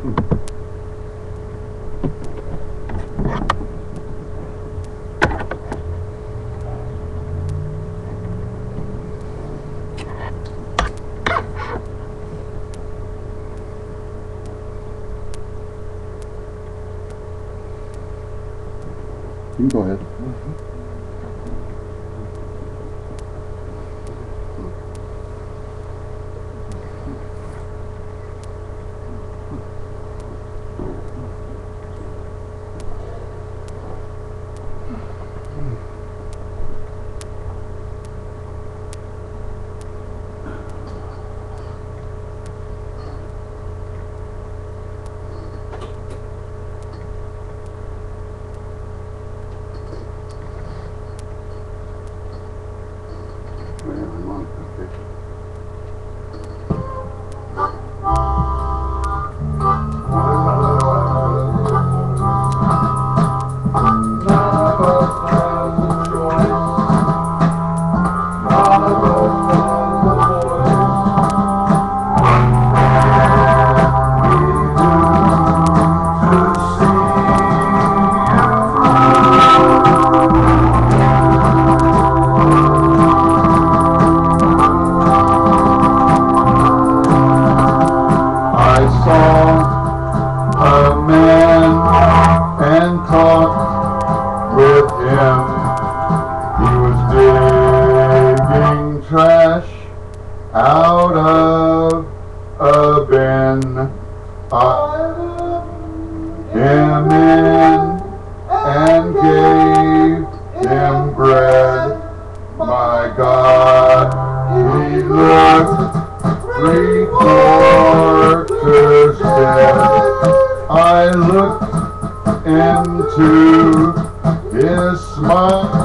You can go ahead. Out of a bin, him in and gave him bread. My God, he looked 3/4 dead. I looked into his smile.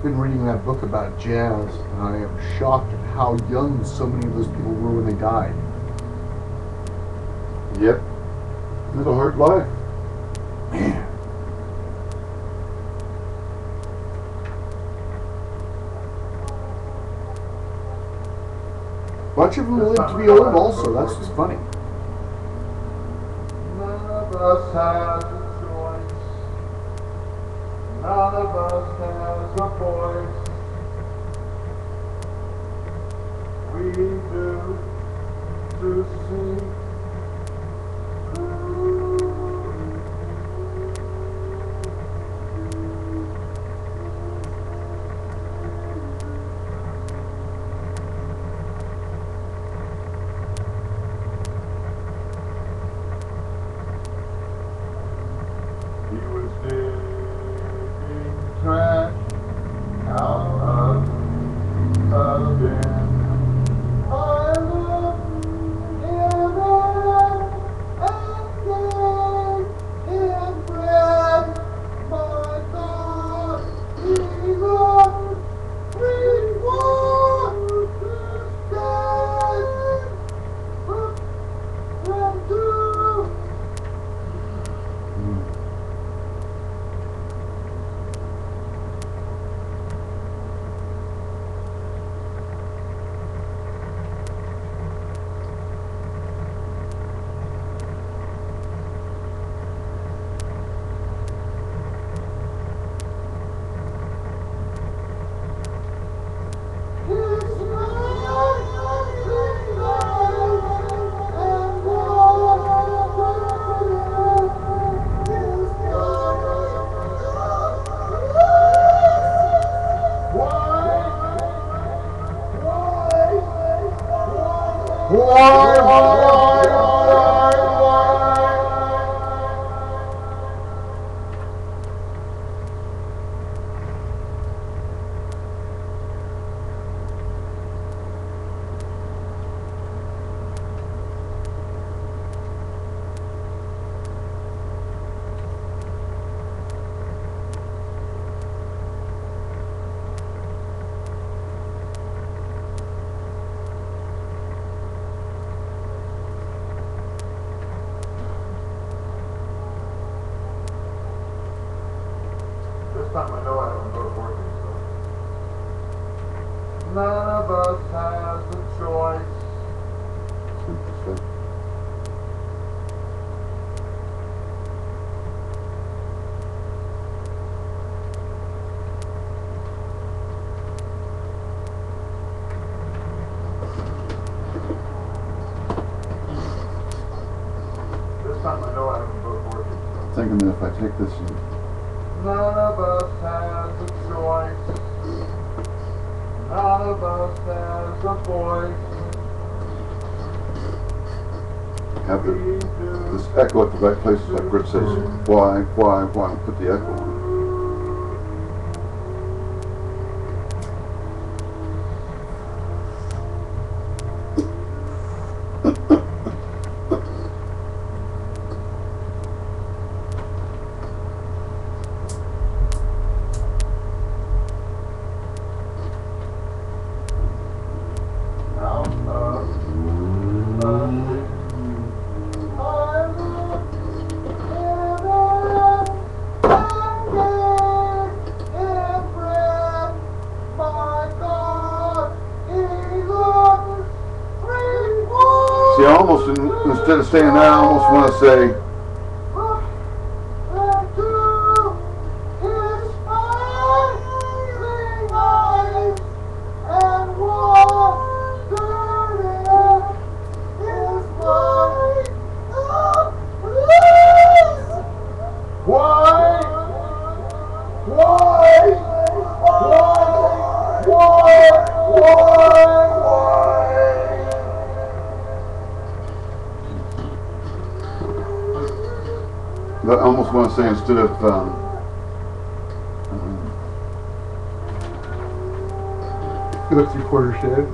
Been reading that book about jazz, and I am shocked at how young so many of those people were when they died. Yep. It's a hard life. Man. A bunch of them lived to be old also. That's what's funny. None of us has a choice. None of us has a voice. We do to see. He was digging trash out of a bin. I looked in This time I know I haven't both working, so. None of us has a choice. This time I know I haven't both working, so. Thinking that if I take this and None of us has a choice. None of us has a voice. have this echo at the right places, like Rip says, why, put the echo on. See, I almost, instead of saying that, I almost want to say, I almost want to say instead of the 3/4 dead.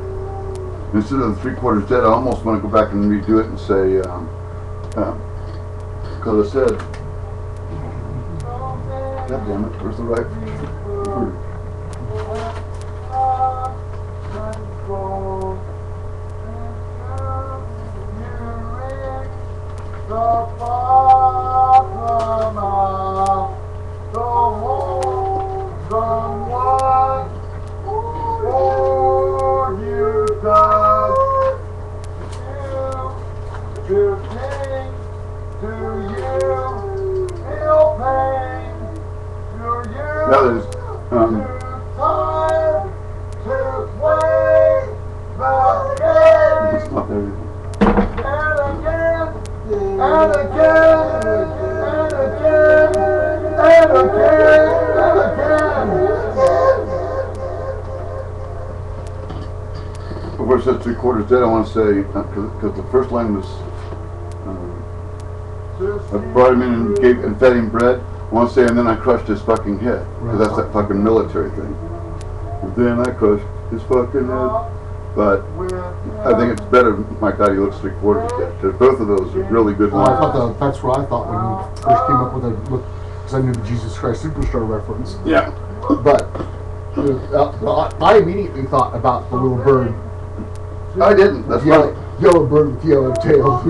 Instead of the 3/4 dead, I almost want to go back and redo it and say, because I said, God damn it, where's the right word? That is, it's not there. But where it says 3/4 dead, I want to say, because the first line was, I brought him in and fed him bread. I want to say, and then I crushed his fucking head, because that's that fucking military thing. And then I crushed his fucking head. But I think it's better, my God, he looks 3/4 dead. Because both of those are really good Well, I lines. thought that's what I thought when you first came up with it, because I knew the Jesus Christ Superstar reference. Yeah. But I immediately thought about the little bird. I didn't. That's Yellow, right. yellow bird with yellow tail.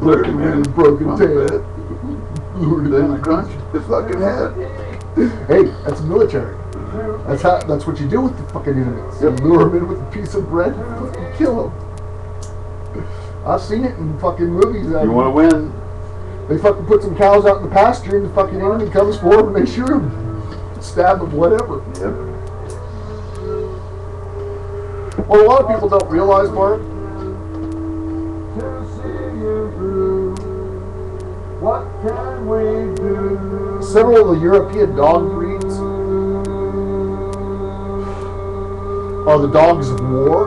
Broken man with broken tail. Then I crunched his fucking head. Hey, that's military. That's what you do with the fucking enemies. You lure them in with a piece of bread and fucking kill them. I've seen it in fucking movies. You want to win? They fucking put some cows out in the pasture and the fucking enemy comes forward and they shoot them. Stab them, whatever. Yep. What a lot of people don't realize, Mark, What can we do? several of the European dog breeds are the dogs of war.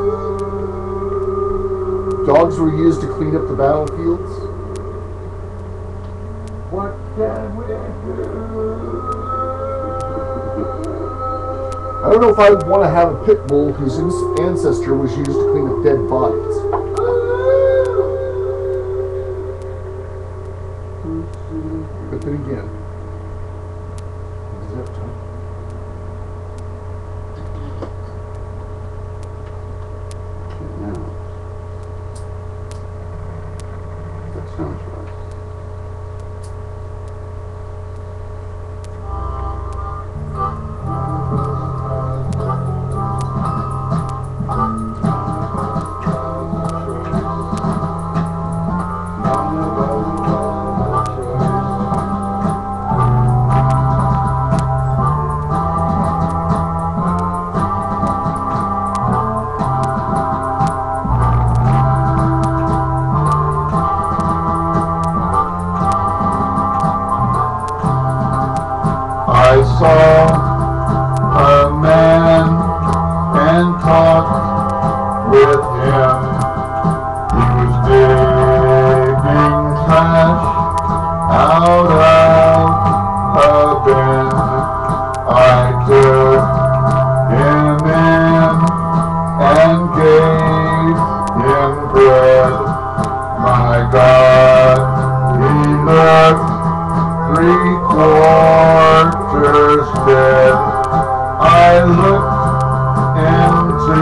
Dogs were used to clean up the battlefields. What can we do? I don't know if I would want to have a pit bull whose ancestor was used to clean up dead bodies. But then again, Now. That sounds right. 3/4 dead. I looked into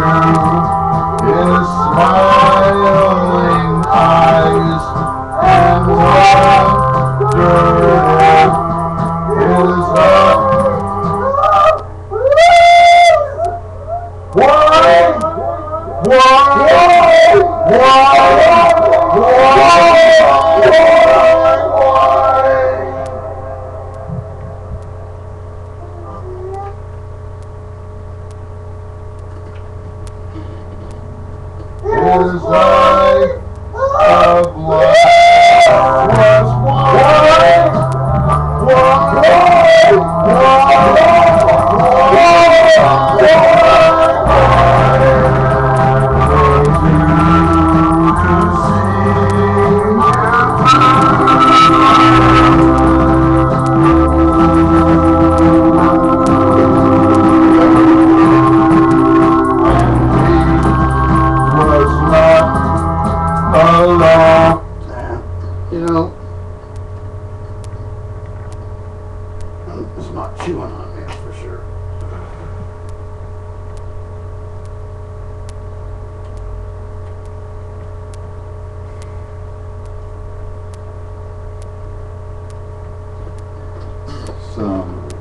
his smiling eyes and wondered if his his eye of life was You know, it's not chewing on me, that's for sure.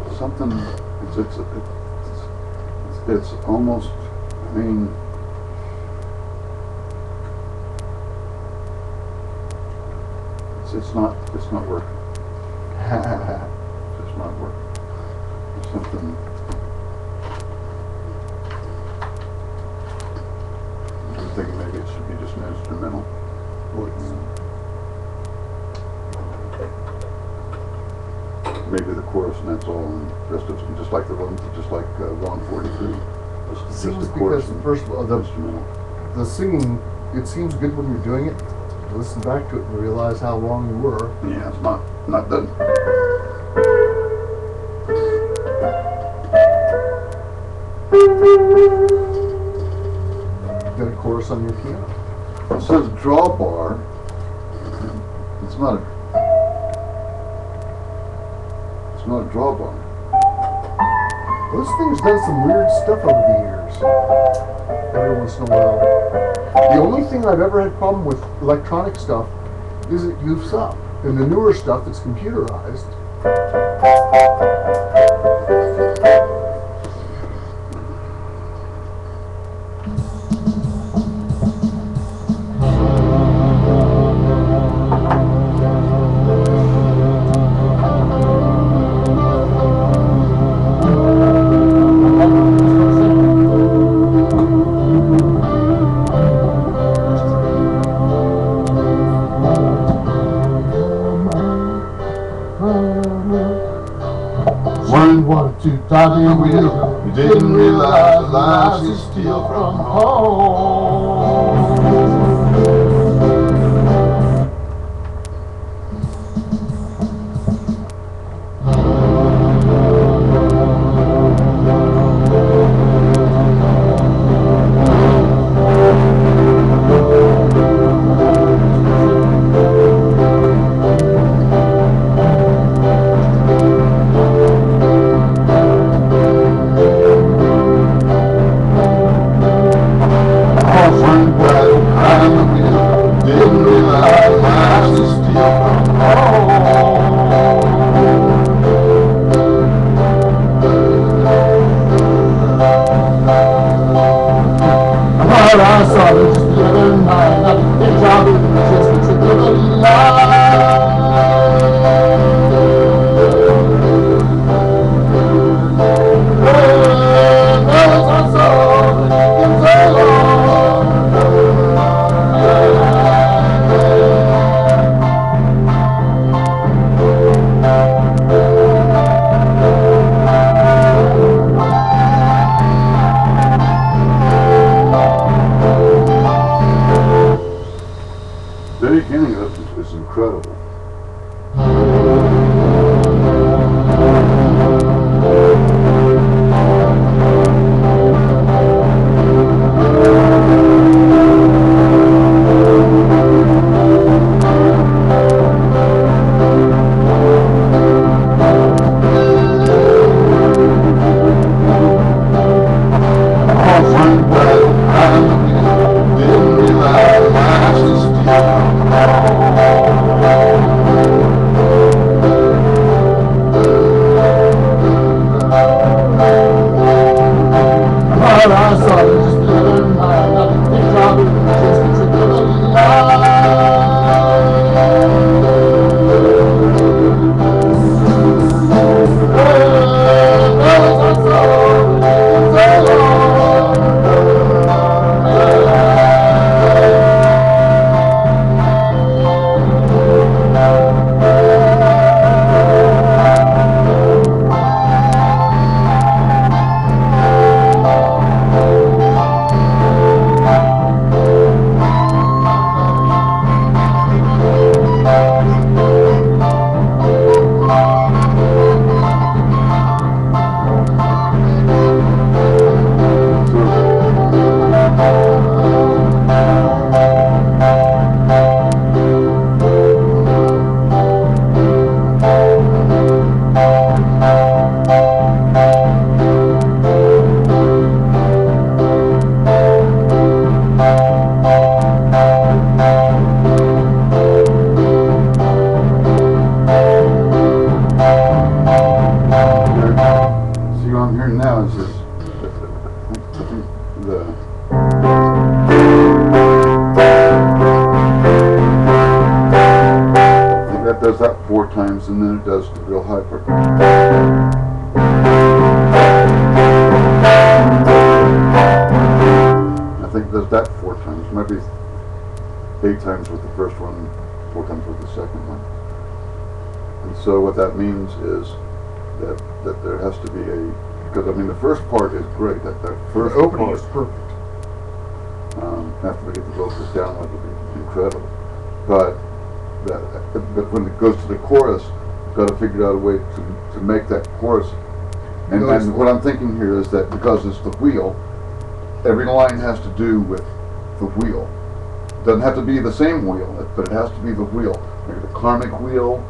It's something. It's almost. I mean. It's not working. It's not working. It's something. I'm thinking maybe it should be just an instrumental. Maybe the chorus and that's all, and the rest of it just like the one, just like 143. Seems the chorus because and first of all, instrumental. the singing, it seems good when you're doing it. Listen back to it and realize how wrong you were. Yeah, it's not done. Got a chorus on your piano. It says drawbar. It's not a drawbar. This thing's done some weird stuff over the years. Every once in a while. The only thing I've ever had problem with electronic stuff is it goofs up. And the newer stuff that's computerized. To top the wheel, you didn't realize the lives you steal from times and then it does the real high part. I think it does that 4 times, maybe 8 times with the first one, 4 times with the second one. And so what that means is that there has to be because I mean the first part is great, that first opening part is perfect. After we get the vocals down, it'll be incredible. But when it goes to the chorus, you've got to figure out a way to make that chorus. And what I'm thinking here is that because it's the wheel, every line has to do with the wheel. It doesn't have to be the same wheel, but it has to be the wheel. Like the karmic wheel,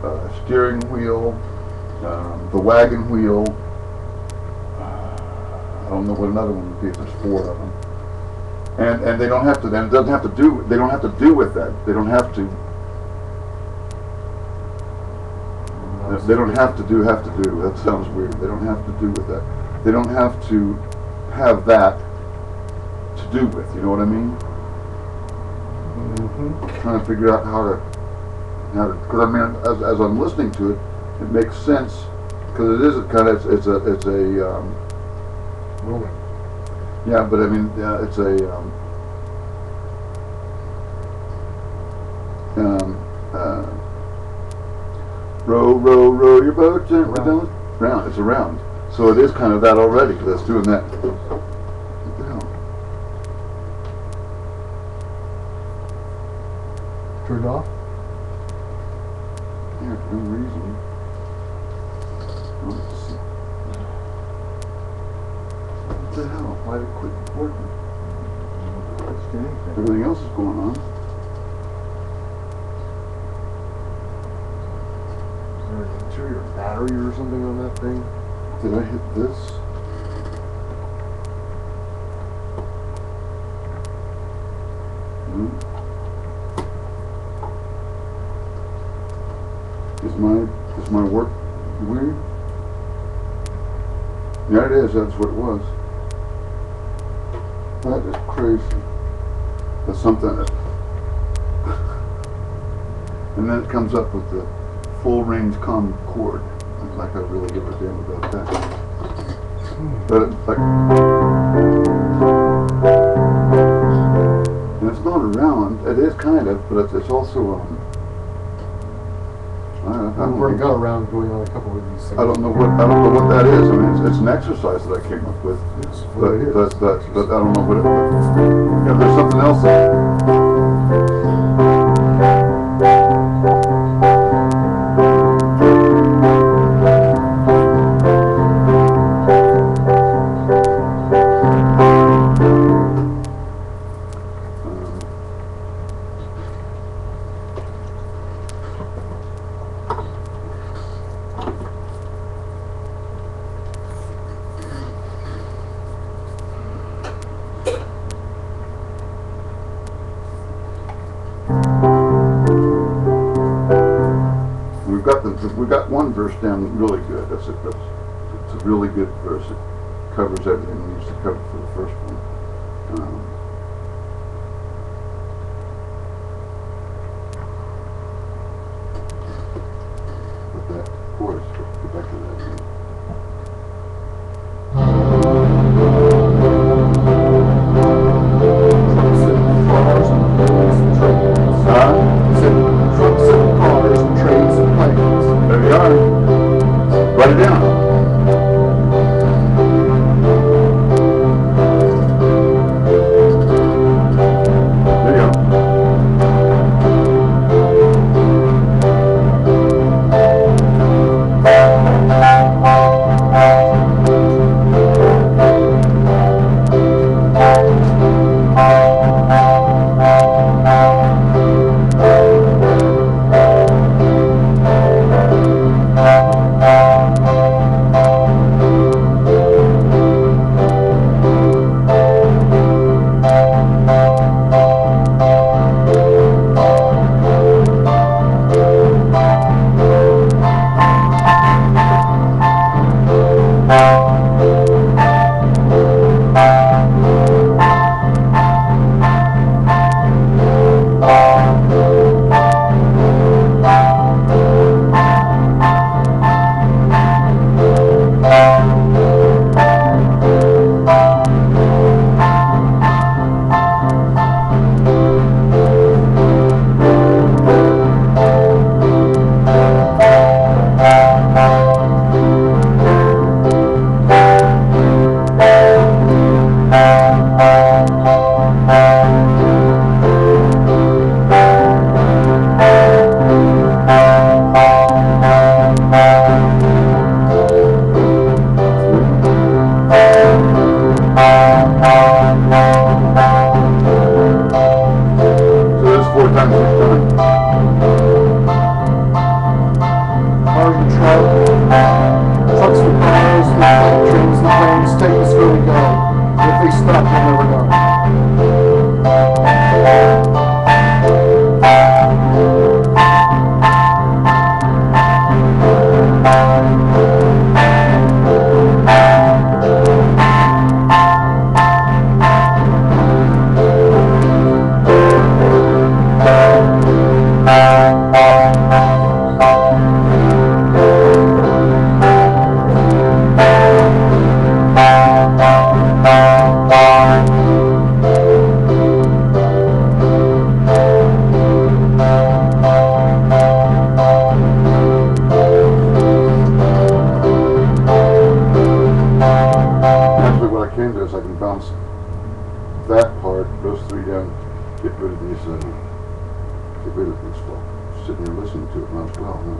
the steering wheel, the wagon wheel. I don't know what another one would be. There's 4 of them. And they don't have to. And it doesn't have to do. They don't have to do with that. They don't have to. They don't have to do. Have to do. That sounds weird. They don't have to do with that. They don't have to have that to do with. You know what I mean? Mm-hmm. I'm trying to figure out how to. Because I mean, as I'm listening to it, it makes sense. Because it is kind of. It's a. Rolling. Yeah, but I mean, it's a row, row, row your boat gently down. Round. It's a round. So it is kind of that already, because it's doing that. What the hell? Turned off? Yeah, for no reason. Let's see. What the hell? Why did it quit working? Everything else is going on. Is there an interior battery or something on that thing? Did I hit this? Hmm. Is my work weird? Yeah, it is. That's what it was. That is crazy. That's something that... And then it comes up with the full range com chord. It's like I really give a damn about that. But it's like... And it's not around. It is kind of, but it's also... We've already got around going on a couple of these things. I don't know what that is. I mean, it's an exercise that I came up with. It's what it is. But I don't know what it is. Yeah, there's something else. We got one verse down really good. It's a really good verse. It covers everything it needs to cover for the first one. But that chorus, go back to that again. Write it down. There you go. Trucks, the cars, the trains, the planes take us where we go. If they stop, we'll never go. That part, those three down, get rid of these, get rid of this stuff. Sitting here listening to it now as well, huh?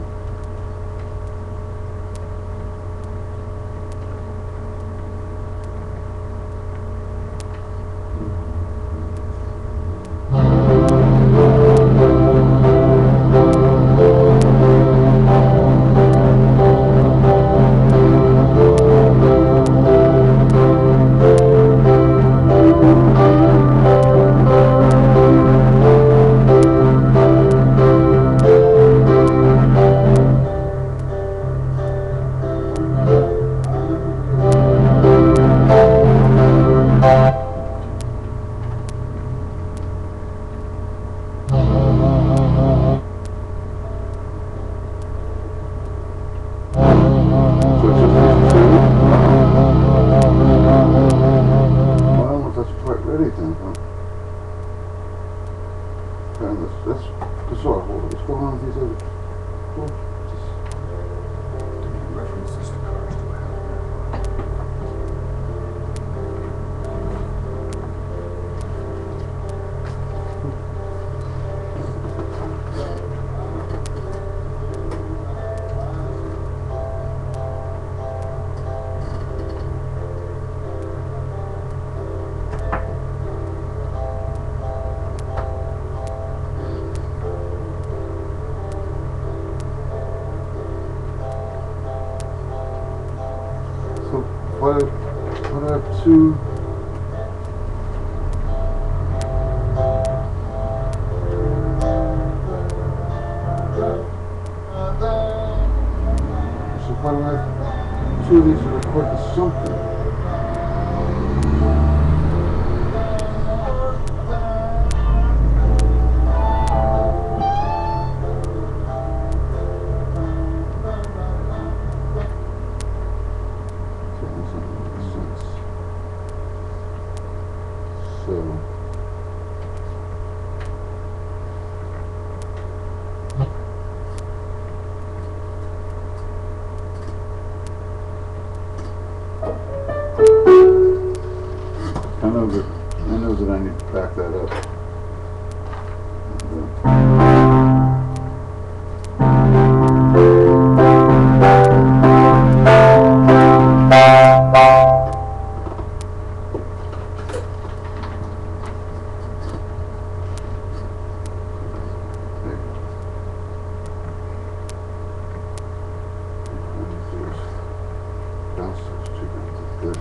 That's all. What's going on with these other? Well, References to cars do I have? What are two? So why don't I have two of these to record something? So I know that I need to back that up. Downstairs too. Good.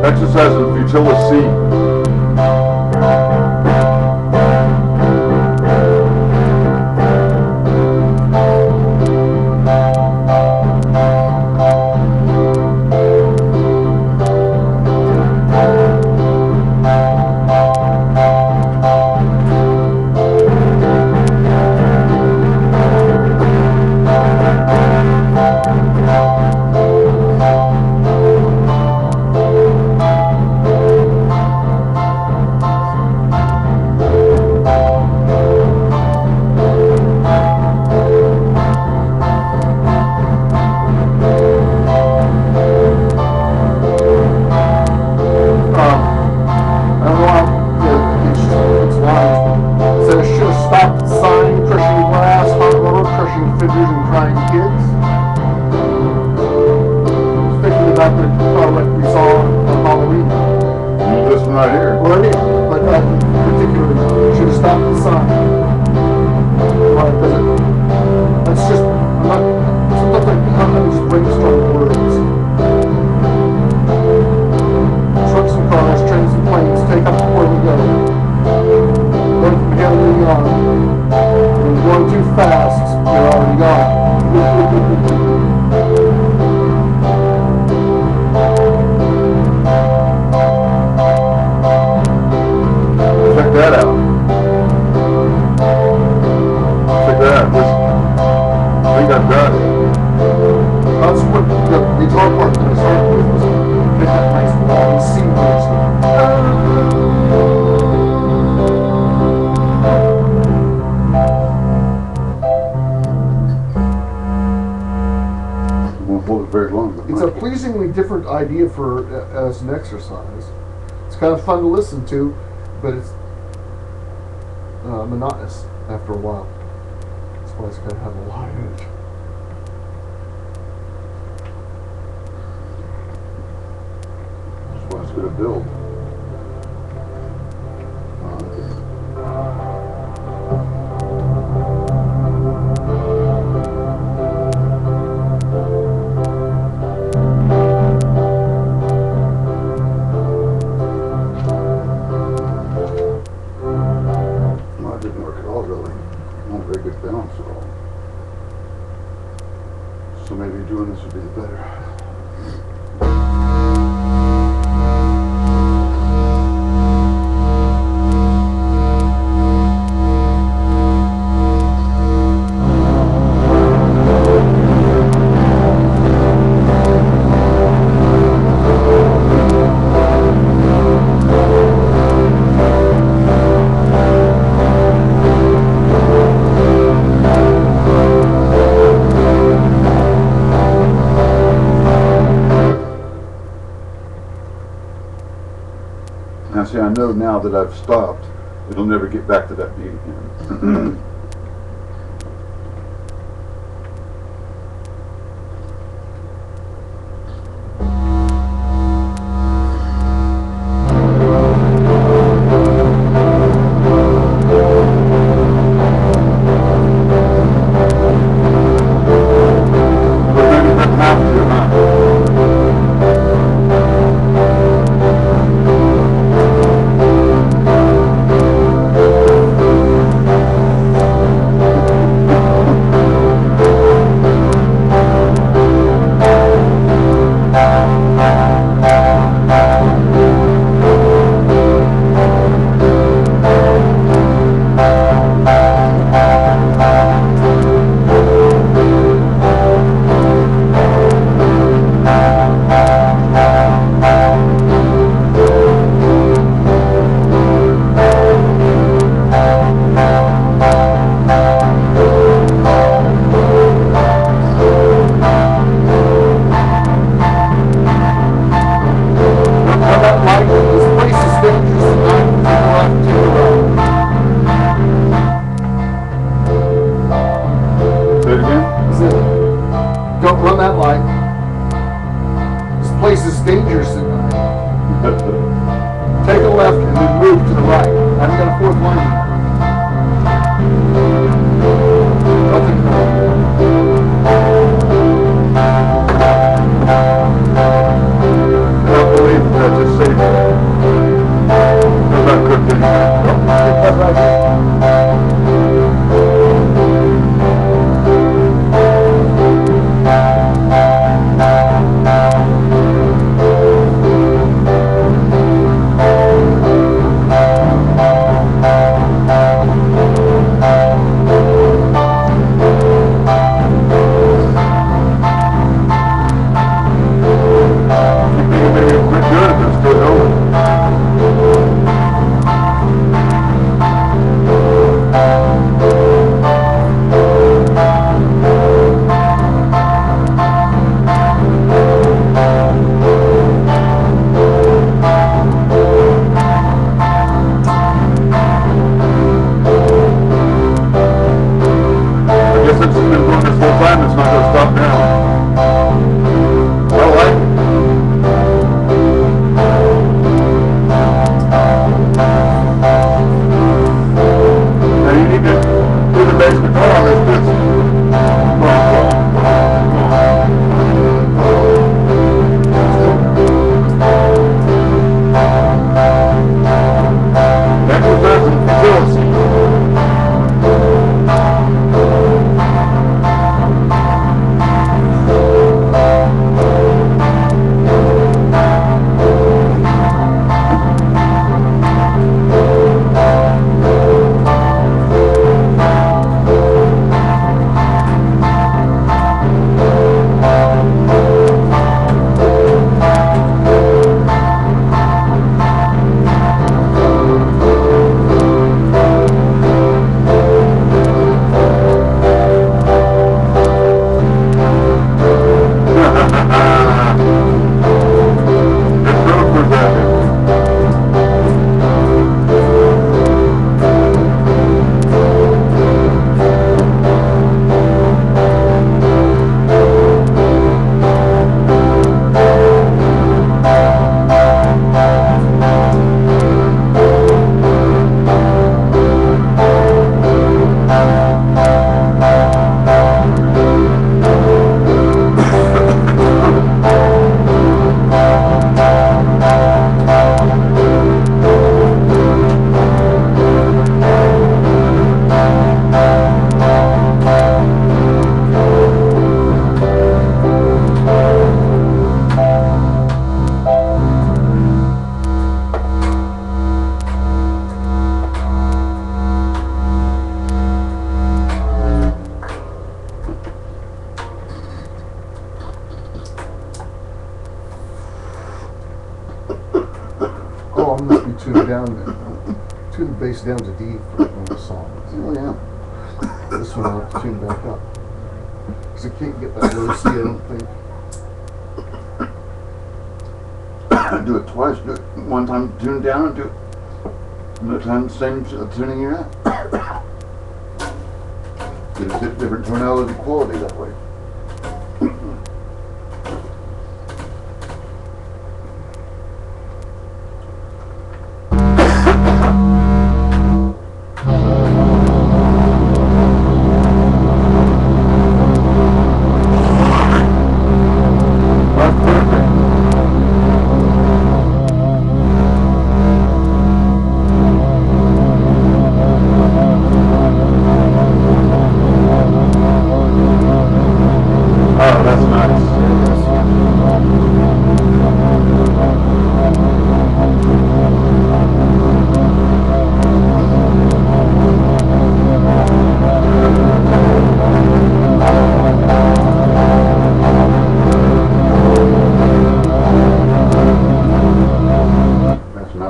exercise in futility. Idea for as an exercise. It's kind of fun to listen to, but it's monotonous after a while. That's why it's going to have a lot in it. That's why it's going to build. So maybe doing this would be the better. Now see, I know now that I've stopped, it'll never get back to that beat again. Take a left and then move to the right. I haven't got a fourth line yet. Nothing. I don't believe Oh, I must be tuned down. Tune the bass down to D for one of the songs. Oh yeah. This one I'll have to tune back up. Because I can't get that low C, I don't think. Do it twice. Do it one time tune down and do it another time same tuning you're at. Get a different tonality quality that way.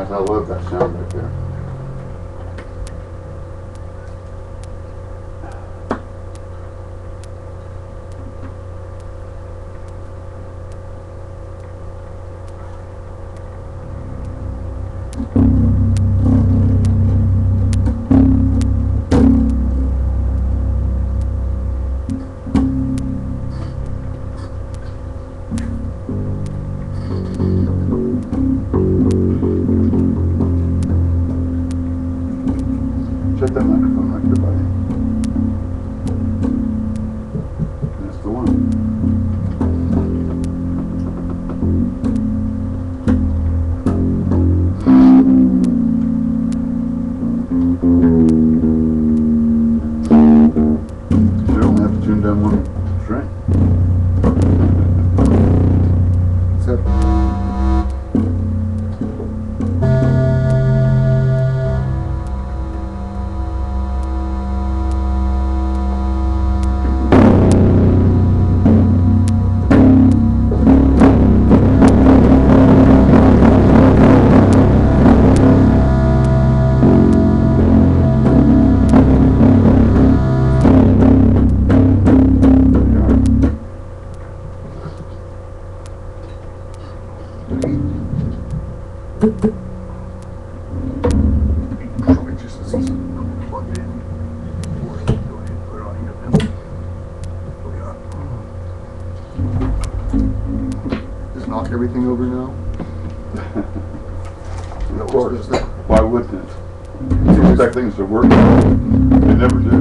I love that sound right there. Check that microphone right there, buddy. That's the one. You only have to tune down one string. So, probably just as easy. Plug it in. Or go ahead and put it on here then. Just knock everything over now. Of course. Why wouldn't it? You expect things to work. They never do.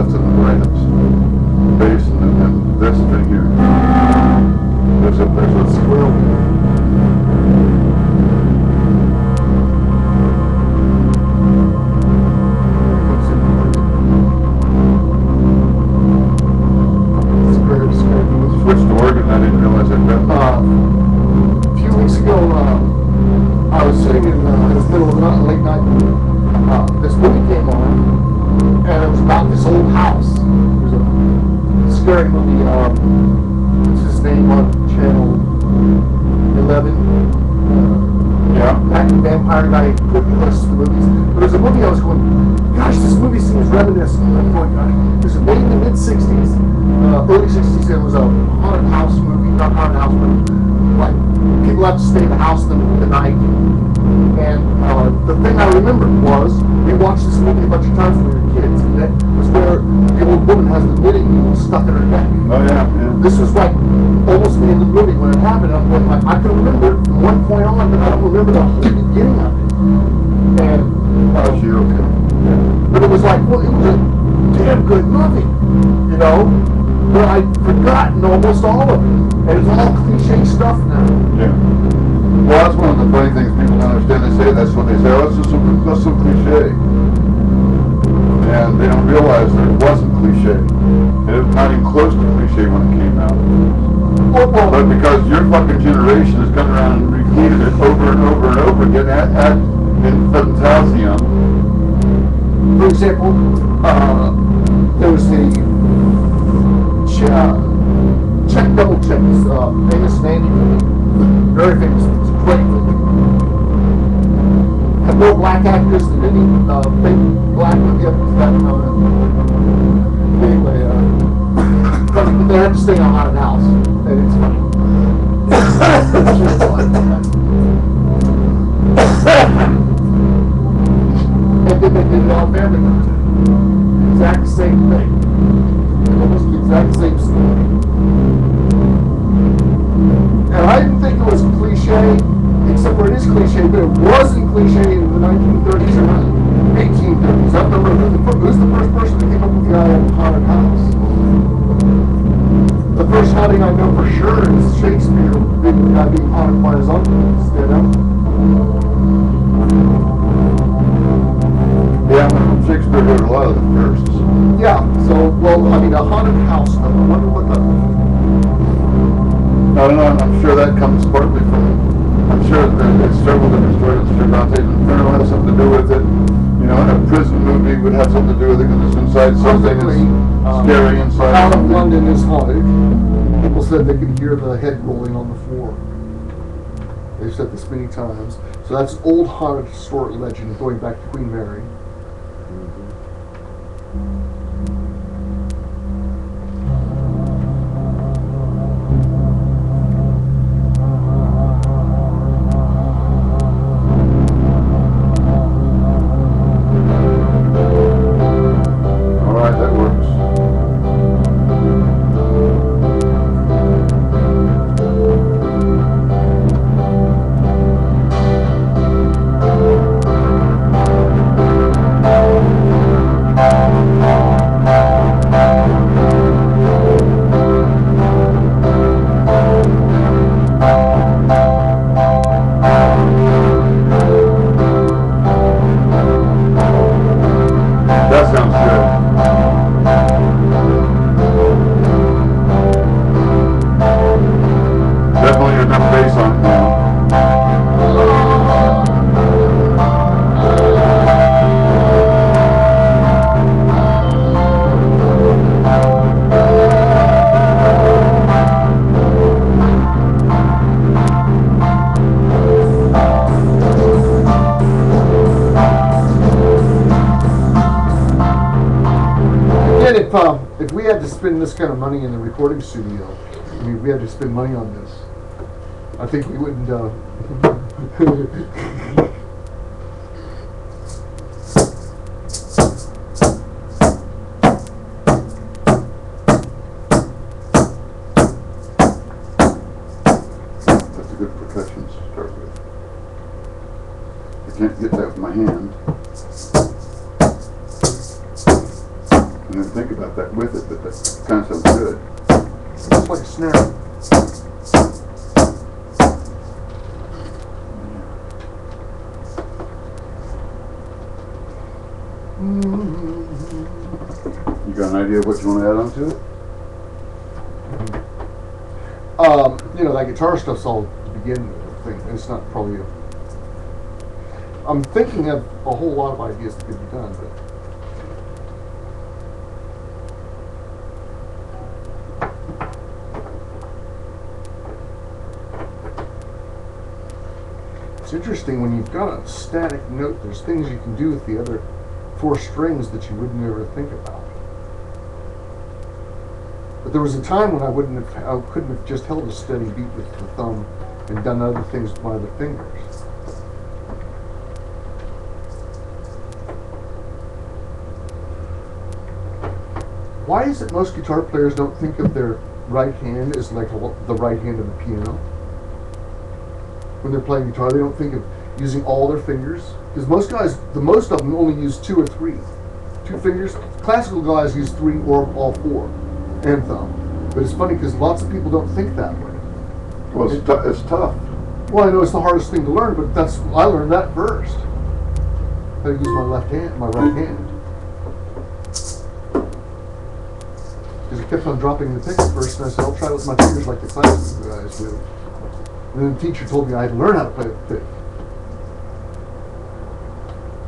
left and the right. Bass and this thing here. There's a squirrel. Switched to organ, I didn't realize that. A few weeks ago, I was sitting in the middle of the night, late night. This movie came on, and it was about this old house. It was a scary movie. What's his name on channel 11? Yeah. That vampire guy put me lists of the movies. But there's a movie I was going, gosh, this movie seems reminiscent. I'm going, gosh, it was made in the mid 60s, early 60s. It was a haunted house movie, not haunted house, but like people have to stay in the house the night. And the thing I remembered was we watched this movie a bunch of times when we were kids, and that was where the old woman has the knitting needle stuck in her neck. Oh yeah, yeah. This was like almost the end of the movie when it happened. I'm going like, I can remember from one point on, but I don't remember the whole beginning of it. And Oh, she okay. but it was like, well, it was a damn good movie, you know. But I'd forgotten almost all of it, and it's all cliche stuff now. Yeah. Well, that's one of the funny things people don't understand. They say that's what they say. Oh, that's so cliche. And they don't realize that it wasn't cliche. And it was not even close to cliche when it came out. But because your fucking generation has come around and repeated it over and over and over again ad infinitum. For example, there was the Check Double Check, famous Nandy movie. Very famous. It's a great movie. Had more black actors than any big black movie up to that moment. Anyway, but they had to stay in a haunted house, and it's funny. It's just funny. And then they did it on Family Guy. Exact same thing. Almost the exact same story. And I didn't think it was cliche, except for it is cliche, but it wasn't cliche in the 1930s or 1830s. I don't remember who's the first person that came up with the idea of a haunted house. The first haunting I know for sure is Shakespeare being haunted by his uncle, you know? Yeah, Shakespeare wrote a lot of the firsts. Yeah, so, well, I mean, a haunted house, though. I wonder what the... I don't know, I'm sure that comes partly from, I'm sure that there's several different stories. I'm sure Dante's Inferno has something to do with it. You know, and a prison movie would have something to do with it because it's inside something that's scary inside. Out of London is haunted. People said they could hear the head rolling on the floor. They've said this many times. So that's old haunted historic legend going back to Queen Mary. If we had to spend this kind of money in the recording studio, I mean, if we had to spend money on this, I think we wouldn't. That's a good percussion to start with. I can't get that with my hand. didn't think about that with it, but that kind of sounds good. It's like a snare. You got an idea of what you want to add on to it? You know, that guitar stuff's all to begin with. Thing. It's not probably a... I'm thinking of a whole lot of ideas that could be done, but... It's interesting when you've got a static note, there's things you can do with the other 4 strings that you wouldn't ever think about. But there was a time when I couldn't have just held a steady beat with the thumb and done other things with my other fingers. Why is it most guitar players don't think of their right hand as like the right hand of the piano? When they're playing guitar, they don't think of using all their fingers. Because most guys, the most of them only use 2 or 3. 2 fingers. Classical guys use 3 or all 4. And thumb. But it's funny because lots of people don't think that way. Well, it's tough. Well, I know it's the hardest thing to learn, but I learned that first. How to use my left hand, my right hand. Because I kept on dropping the pick at first, and I said, I'll try it with my fingers like the classical guys do. And then the teacher told me I had to learn how to play with the pick.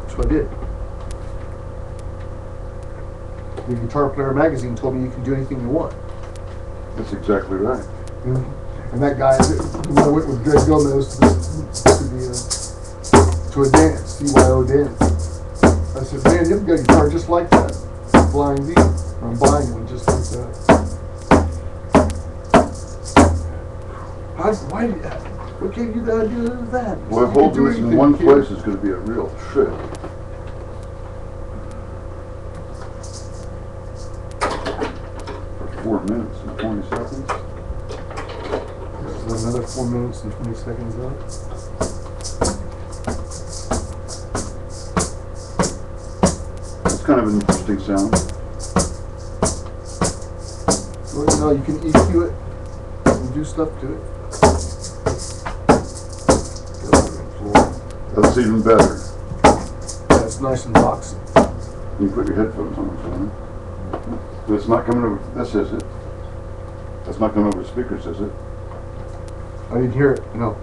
That's what I did. The Guitar Player magazine told me you can do anything you want. That's exactly right. And that guy, when I went with Greg Gomez to a dance, CYO dance, I said, man, you've got a guitar just like that. Flying V. I'm buying one just like that. What gave you the idea of that? Well, holding this in one place is going to be a real trick. For 4 minutes and 20 seconds. This is another 4 minutes and 20 seconds out. It's kind of an interesting sound. Well, no, you can EQ it and do stuff to it. That's even better. That's nice and boxy. You can put your headphones on if you want. But it's not coming over. This is it. That's not coming over the speakers, is it? I didn't hear it. No.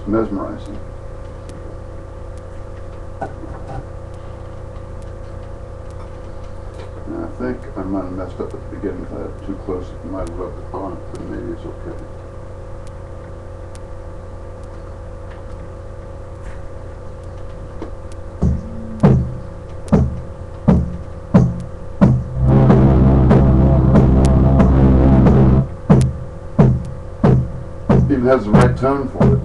Mesmerizing. And I think I might have messed up at the beginning if I had it too close. It might have rubbed on it, but maybe it's okay. Even has the right tone for it.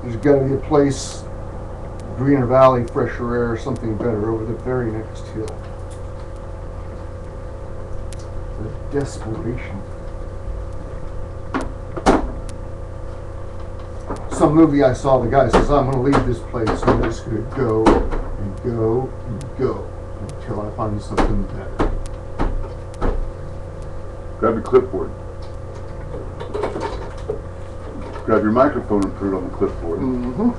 There's got to be a place, greener valley, fresher air, something better over the very next hill. The desperation. Some movie I saw, the guy says, I'm going to leave this place, I'm just going to go and go and go until I find something better. Grab your clipboard. Grab your microphone and put it on the clipboard. Mm-hmm.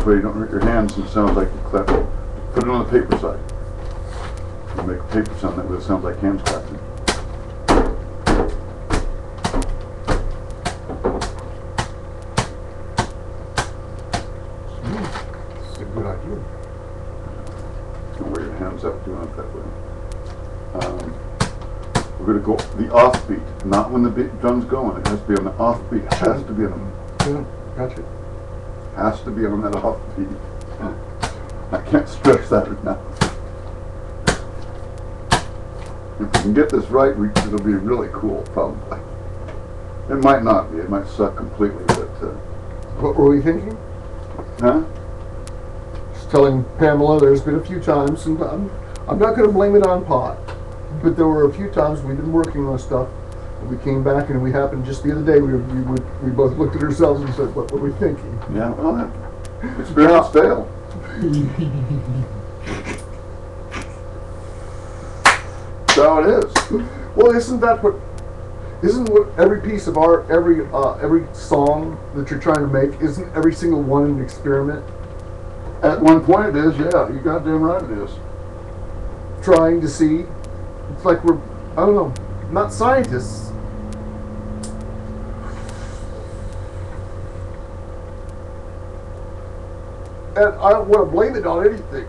So you don't hurt your hands and it sounds like you're clapping. Put it on the paper side. You make a paper sound that way it sounds like hands clapping. It's a good idea. Don't wear your hands out doing it that way. We're going to go the offbeat, not when the drum's going. It has to be on the offbeat. It has to be on. Yeah, gotcha. Has to be on that offbeat. I can't stress that enough. If we can get this right, it'll be really cool, probably. It might not be. It might suck completely, but... What were we thinking? huh? Just telling Pamela there's been a few times, and I'm not going to blame it on pot, but there were a few times we've been working on stuff, and we came back and we happened just the other day, we both looked at ourselves and said, what were we thinking? Yeah, well, experiments fail. That's how it is. Well, isn't what every piece of art, every song that you're trying to make, isn't every single one an experiment? At one point it is, yeah. You goddamn right it is. Trying to see. It's like we're, I don't know, not scientists. And I don't want to blame it on anything.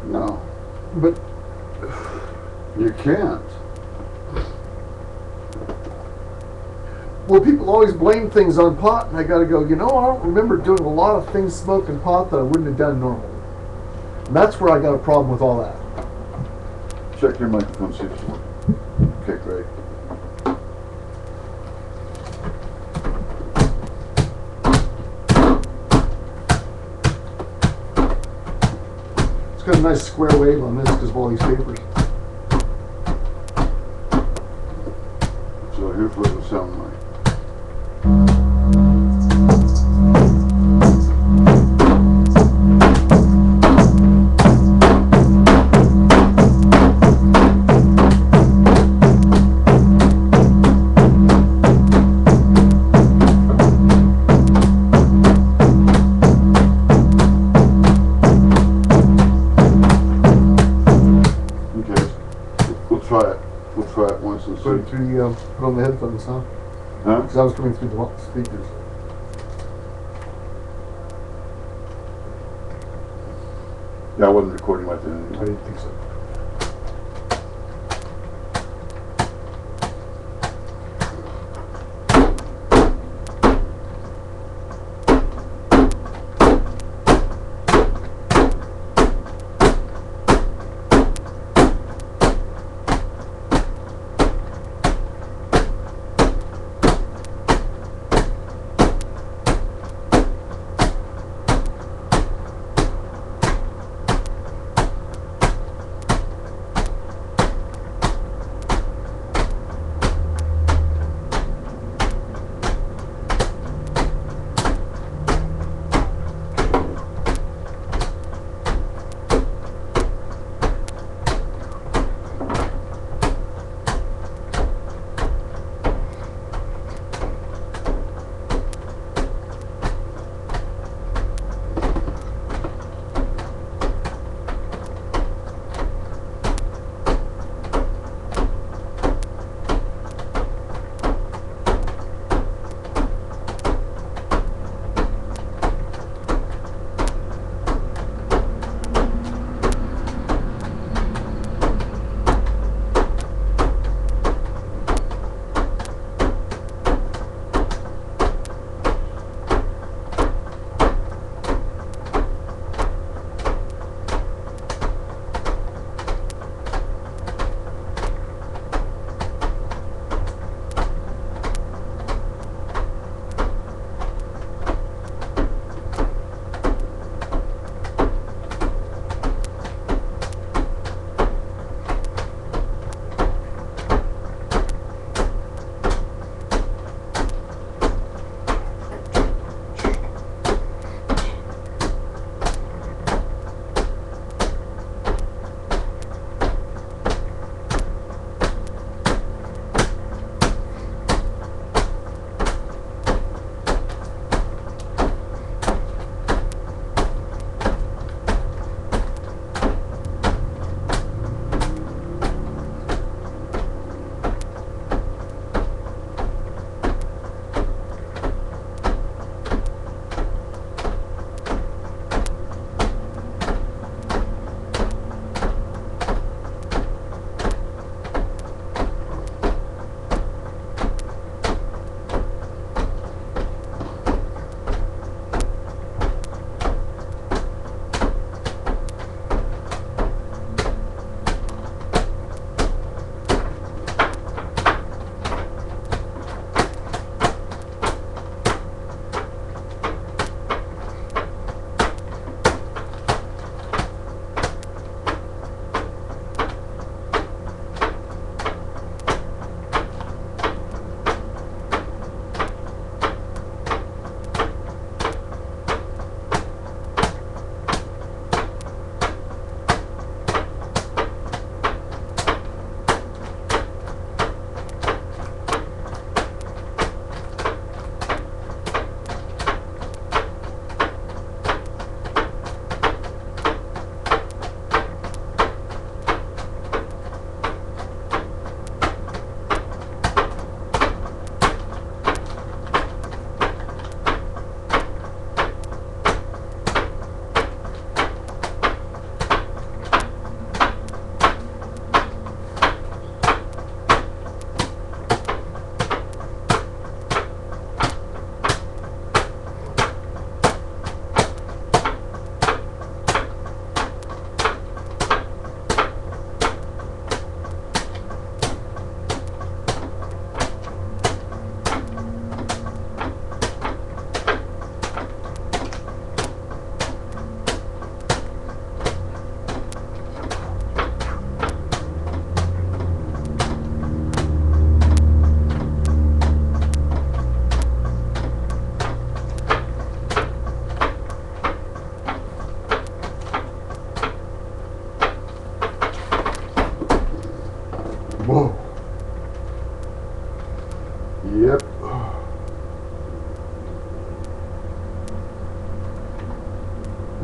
No, But you can't. well, people always blame things on pot, and I got to go, I don't remember doing a lot of things smoking pot that I wouldn't have done normally. And that's where I got a problem with all that. Check your microphone, see if it's working. Okay, great. It's got a nice square wave on this because of all these papers. So here's what it would sound like. We'll try it once and see. Put it through put on the headphones, huh? Huh? Because I was coming through the speakers. Yeah, I wasn't recording like that I anyway. didn't think so.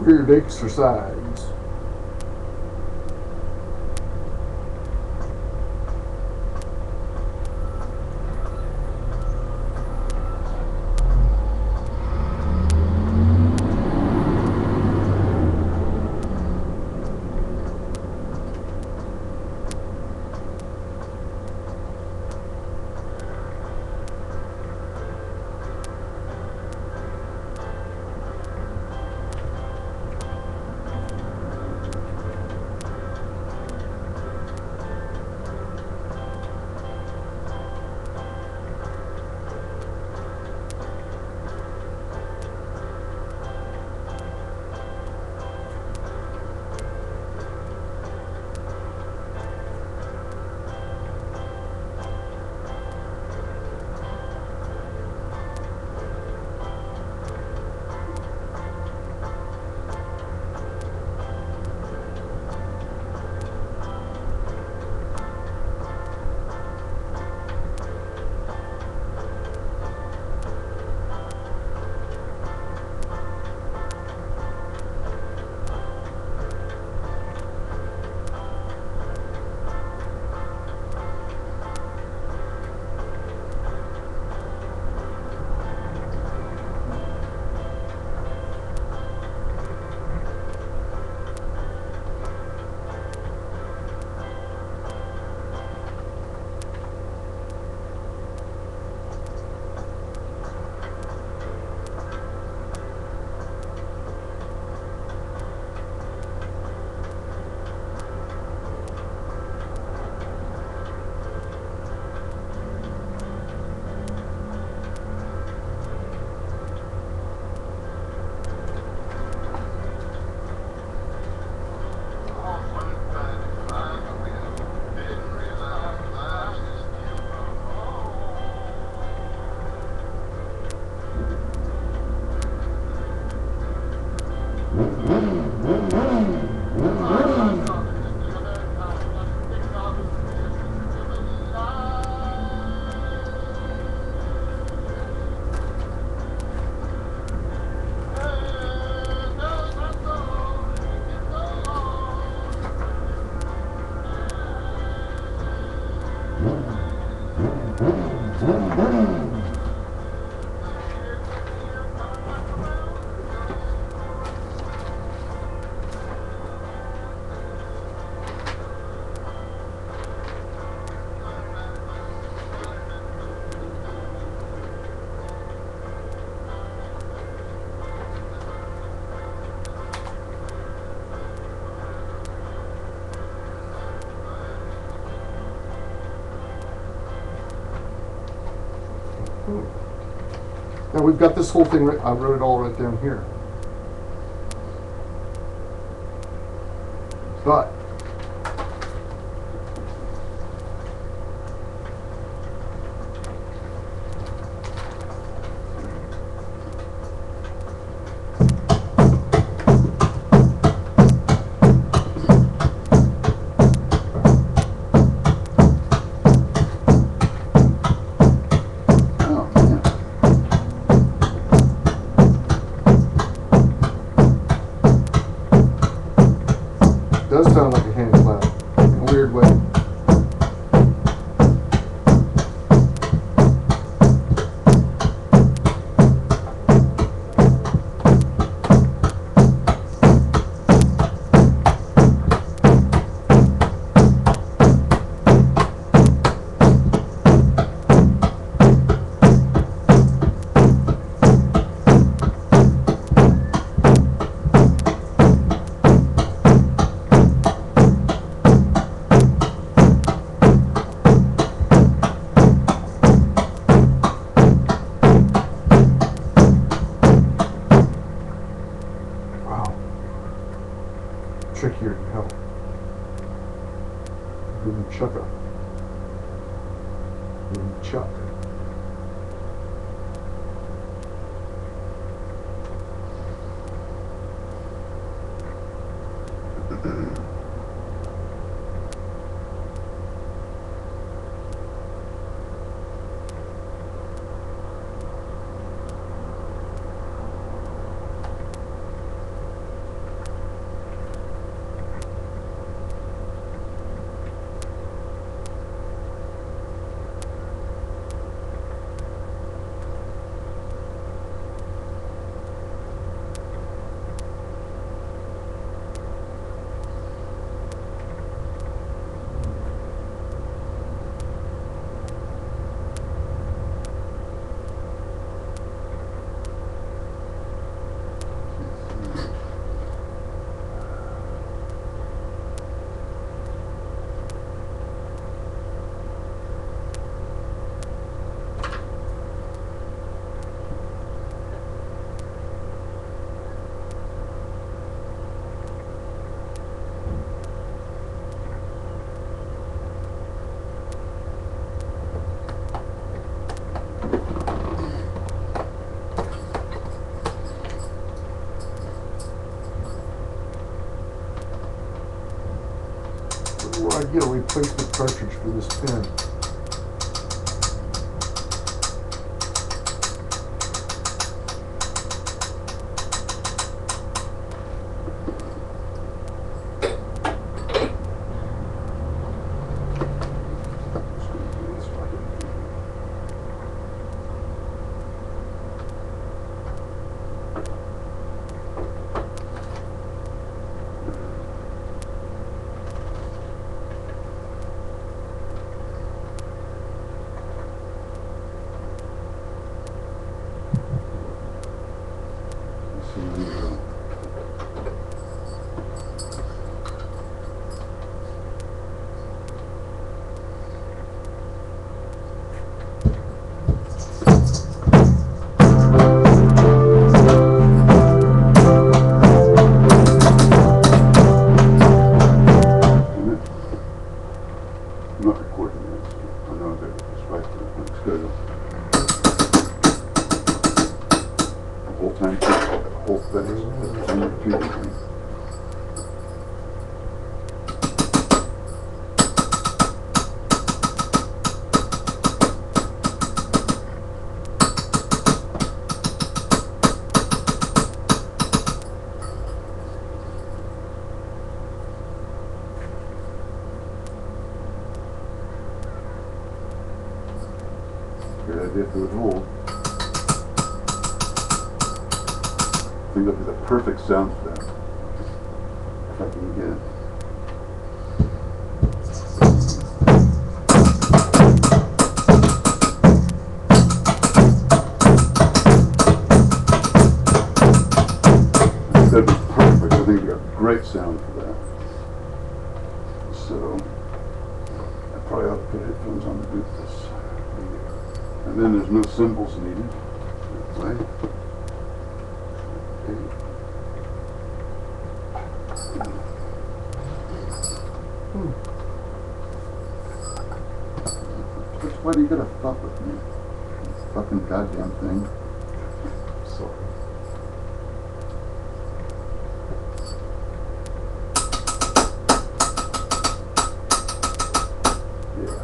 Weird exercise. Now we've got this whole thing, I wrote it all right down here. But it does sound like a hand clap in a weird way. Trickier than hell. Boom chucka. Boom chuck. replacement cartridge for this pen. I'm not recording this. I know that it's right on schedule. The whole time, the whole thing, repeatedly. Good idea if it would hold. I think that'll be the perfect sound for that. If I can get it. That'd be perfect. I think we got a great sound for that. So, I probably ought to put headphones on to do this. And then there's no cymbals needed. Play. Okay. Why do you gotta fuck with me? Fucking goddamn thing. Sorry. Yeah.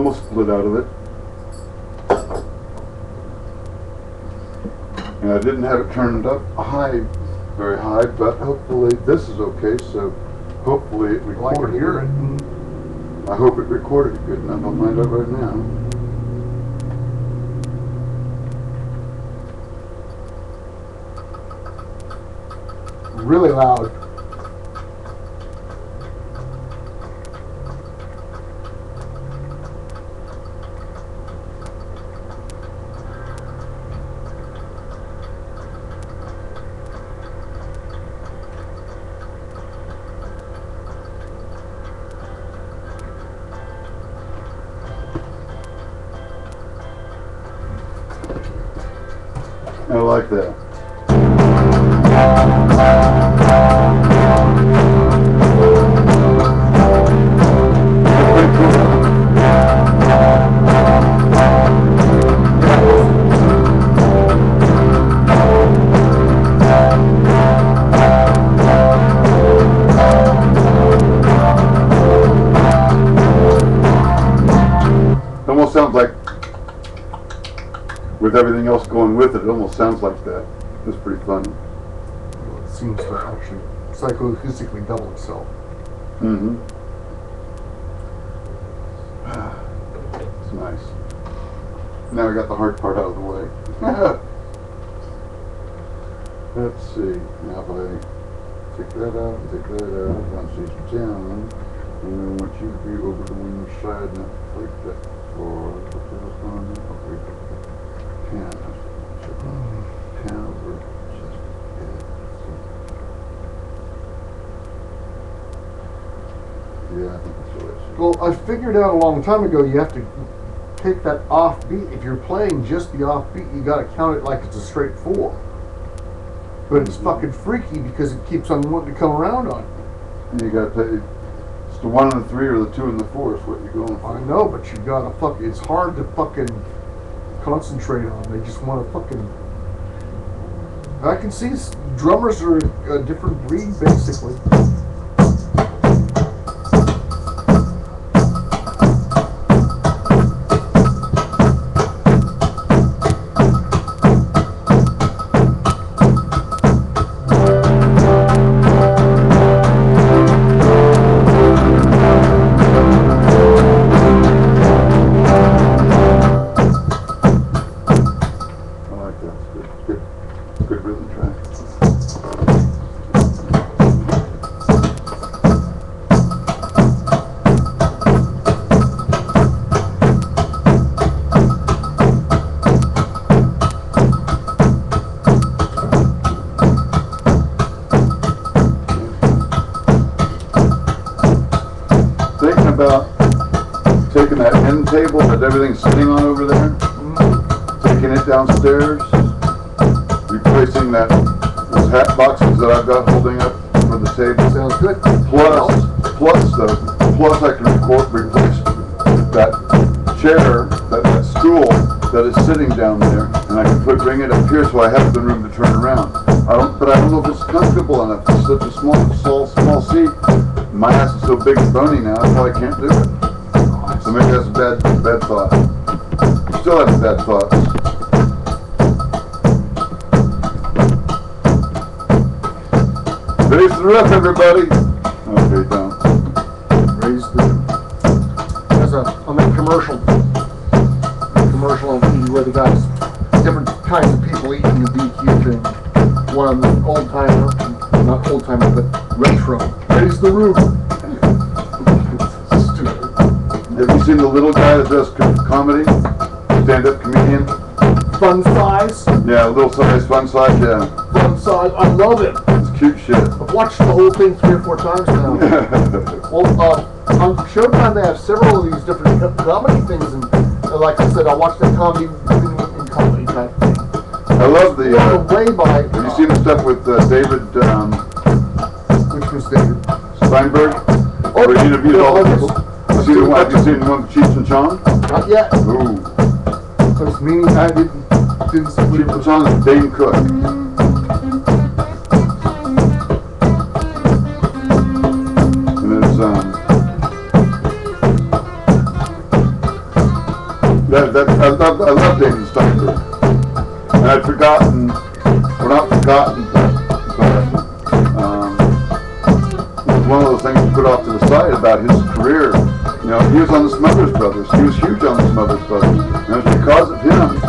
almost split out of it. And I didn't have it turned up high, very high, but hopefully this is okay, so hopefully it Well, I can recorded. hear it. I hope it recorded it good enough. I'll find out right now. Really loud. I like that. It almost sounds like, with everything else going with it, it almost sounds like that. It's pretty funny. It seems to actually psychoacoustically double itself. Mm-hmm. It's nice. Now we got the hard part out of the way. Let's see. Now if I take that out, take that out, bounce these down, and then I want you to be over to one side, not like that. Or what's the other one? Okay. Pan. Pan over just head. Yeah, I think that's what it is. Well, I figured out a long time ago you have to take that off beat. If you're playing just the off beat, you got to count it like it's a straight 4. But it's fucking freaky because it keeps on wanting to come around on you. And you got to. It's the 1 and the 3 or the 2 and the 4 is what you're going for. I know, but you gotta it's hard to fucking concentrate on. They just want to fucking. I can see drummers are a different breed, basically. Good rhythm track. Thinking about taking that end table that everything's sitting on over there, taking it downstairs, replacing those hat boxes that I've got holding up for the table. Sounds good. Plus I can replace that chair, that stool that is sitting down there, and I can bring it up here so I have the room to turn around. But I don't know if it's comfortable enough. It's such a small seat. My ass is so big and bony now, that's why I can't do it. So maybe that's a bad thought. Still having bad thoughts. Raise the roof, everybody. Okay, down. Raise the. There's on that commercial on TV where the guys, different kinds of people eating the BQ thing. One of them old timer, not old timer, but retro. Raise the roof. Stupid. Have you seen the little guy that does comedy? Stand-up comedian? Fun size. Yeah, little size, fun size, yeah. Fun size. I love it. It's cute shit. I've watched the whole thing 3 or 4 times now. Well, on Showtime they have several of these different comedy things, and like I said, I watched the comedy in comedy type thing. I love the. Way by. Have you seen the stuff with David? Which was David Steinberg? Where he interviewed all the people. Have you seen the one with Cheech and Chong? Not yet. Ooh. Because meaning I didn't see Cheech and Chong is Dane Cook. And it's I love David Steinberg. And I'd forgotten, well not forgotten, but it was one of those things to put off to the side about his career. You know, he was on the Smothers Brothers. He was huge on the Smothers Brothers. And it was because of him.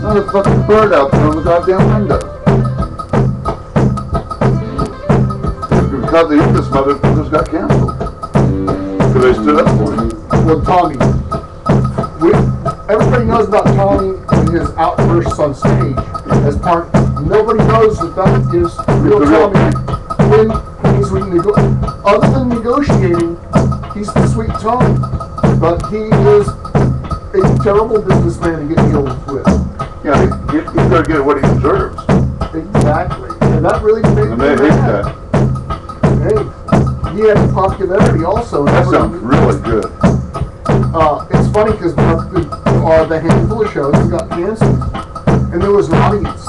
There's a fucking bird out there on the goddamn window. Because of him, the Smothers Brothers got canceled. So they stood up for him. Well, Tommy, everybody knows about Tommy and his outbursts on stage. As part, nobody knows that is real Tommy. When he's other than negotiating, he's the sweet Tommy. But he is a terrible businessman to get deals with. Yeah, he's got to get what he deserves. Exactly, and that really made And me they hate mad. that. Hey, he had popularity also. That sounds really good. It's funny because the handful of shows that got canceled, and there was an audience.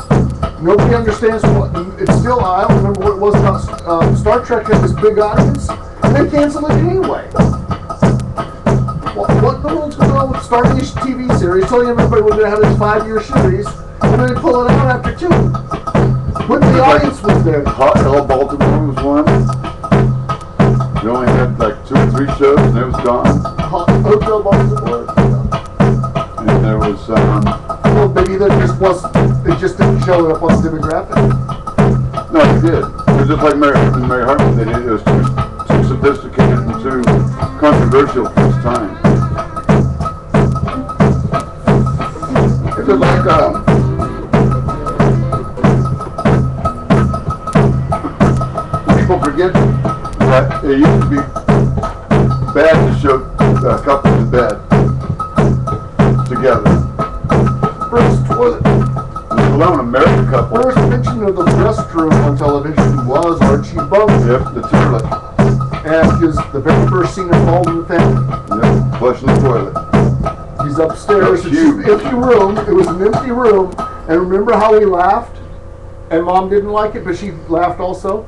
Nobody understands what it's still. I don't remember what it was about. Star Trek had this big audience, and they canceled it anyway. What in the world's going on with starting this TV series, telling everybody we're going to have this 5-year series, and then they pull it out after 2? When the audience was there. Hotel Baltimore was one. You only had like 2 or 3 shows, and it was gone. Hotel Baltimore. And there was, well, maybe there just was. It just didn't show up on the demographic. no, it did. It was just like Mary Hartman did. It was too sophisticated and too controversial for its time. It was like, people forget that it used to be bad to show couples in bed together. First toilet. Alone, a married couple. First mention of the restroom on television was Archie Bunker. Yep, the toilet. And his the very first scene of All in the Family. Yep, flushing the toilet. He's upstairs. That's It's huge. an empty room. It was an empty room. And remember how we laughed? And Mom didn't like it, but she laughed also.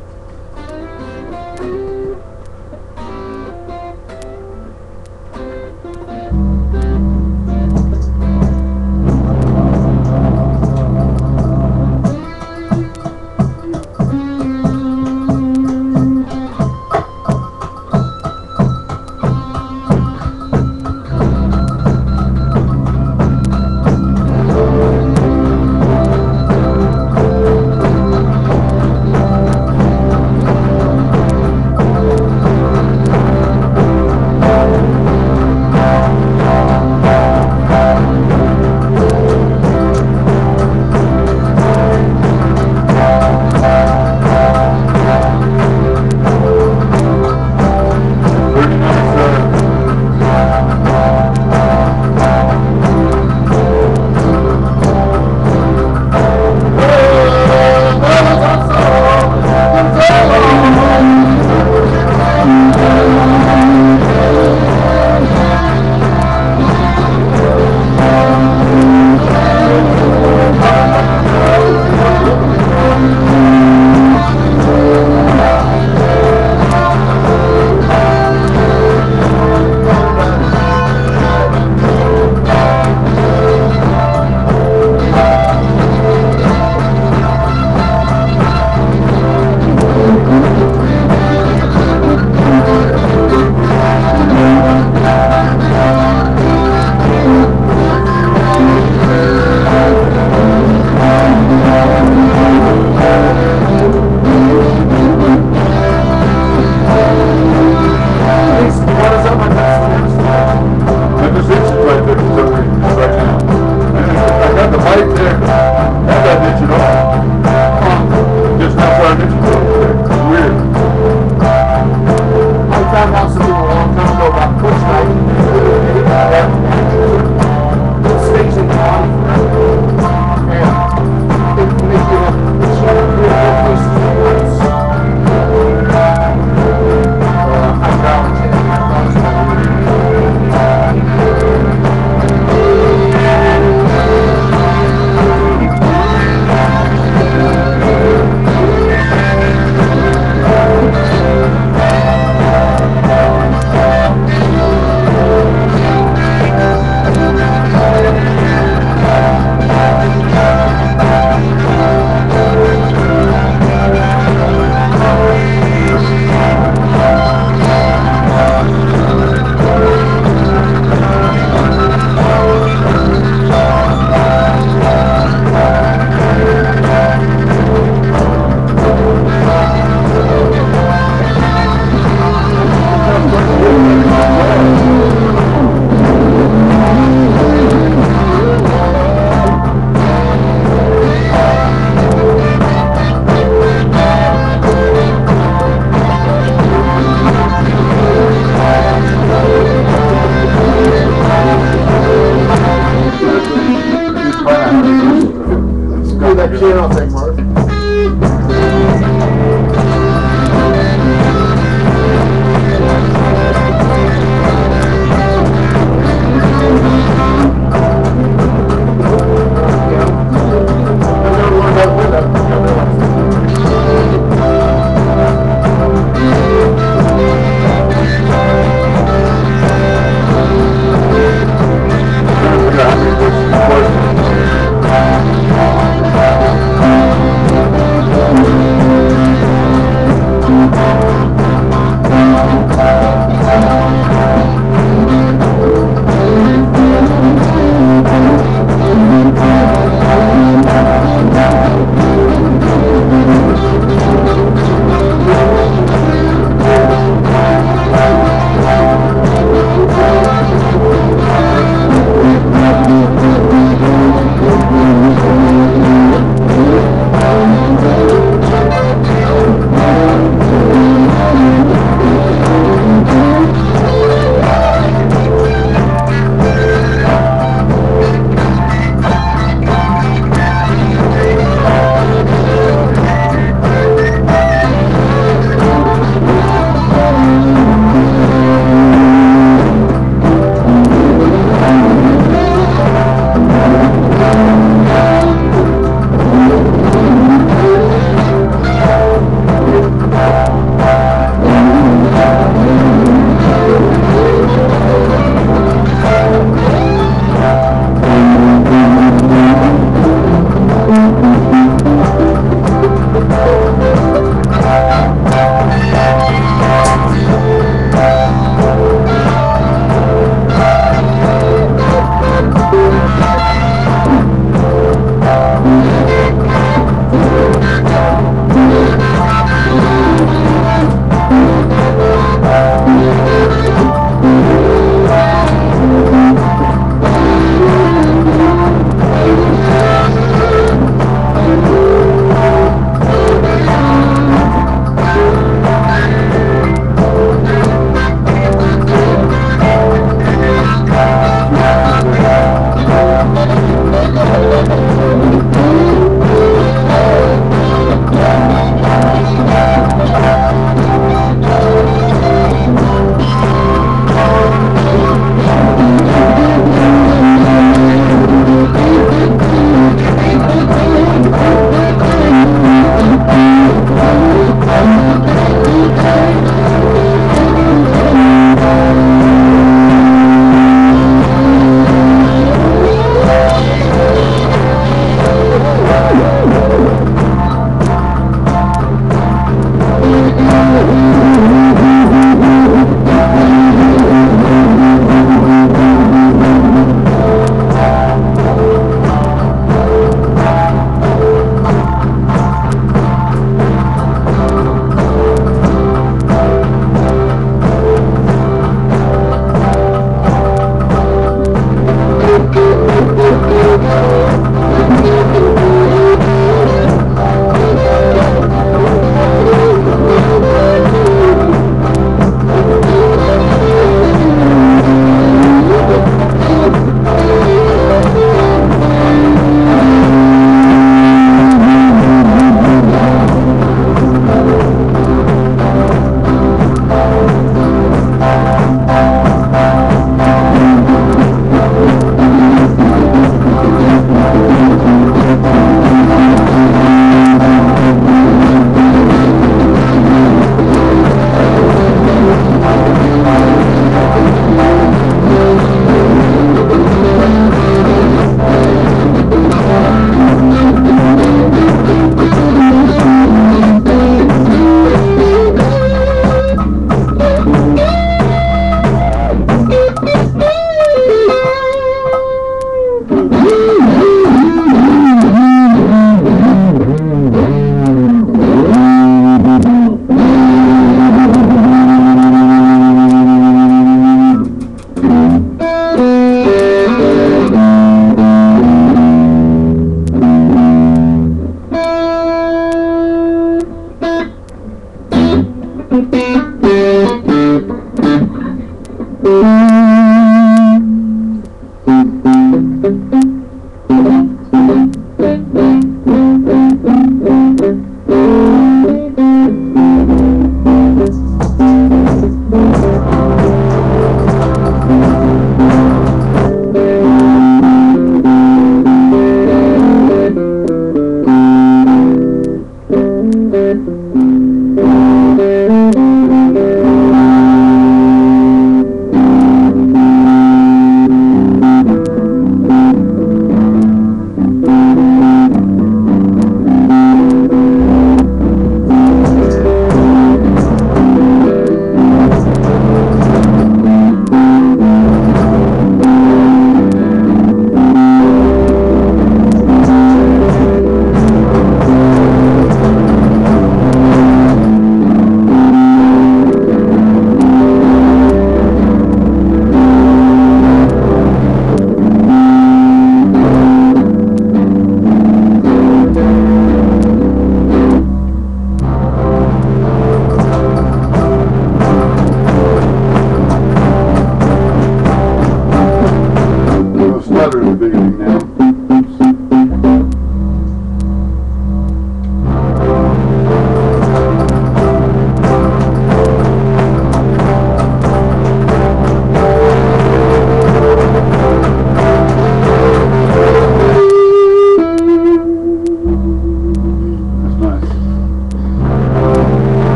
Stutter in the beginning now.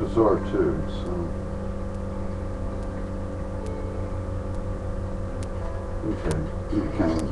Bizarre too, so okay, you can.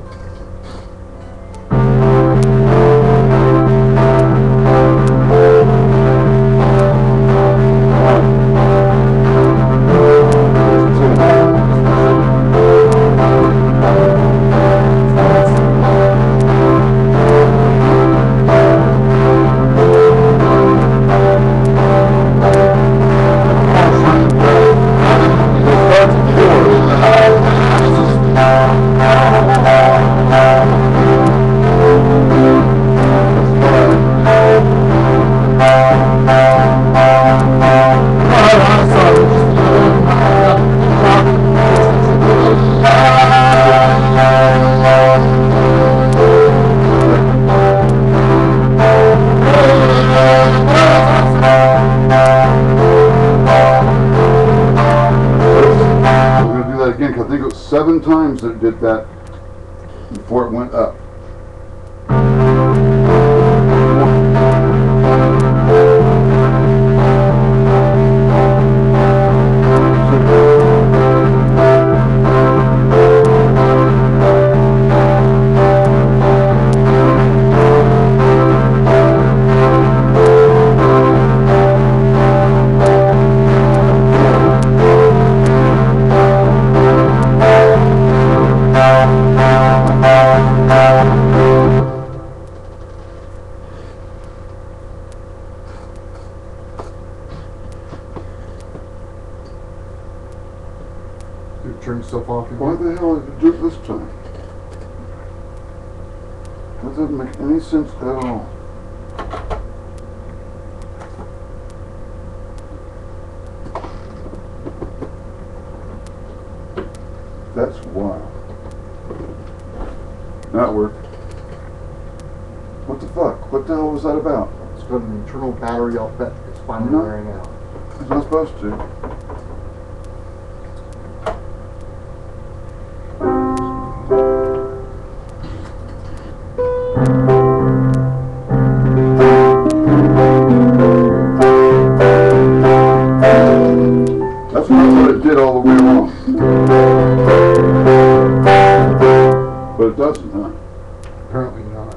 Again, 'cause I think it was 7 times that it did that before it went up. Turn yourself off again. Why the hell did you do it this time? That doesn't make any sense at all. That's wild. That worked. What the fuck? What the hell was that about? It's got an internal battery, I'll bet it's finally No. wearing out. It's not supposed to. That's not what it did all the way along. But it doesn't, huh? Apparently not.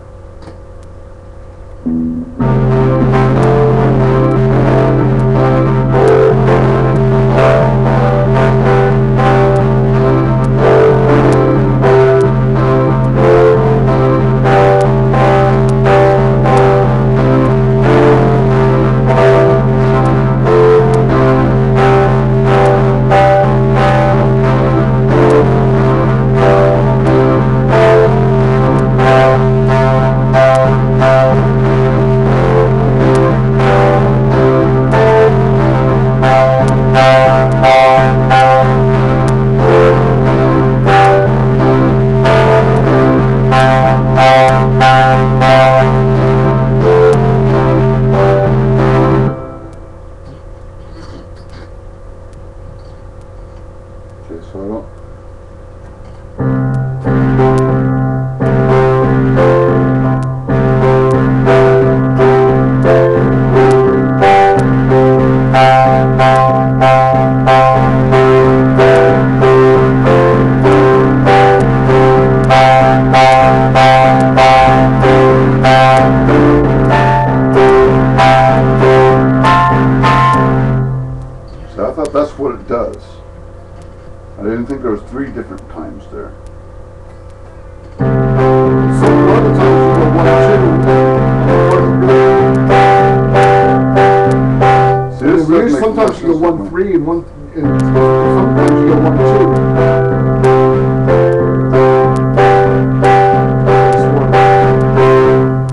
so I don't. So I thought that's what it does. I didn't think there was 3 different times there. So a lot of times you go 1, 2. See, this does make Sometimes you go more 1, sense. 3 and 1, and sometimes you go 1, 2.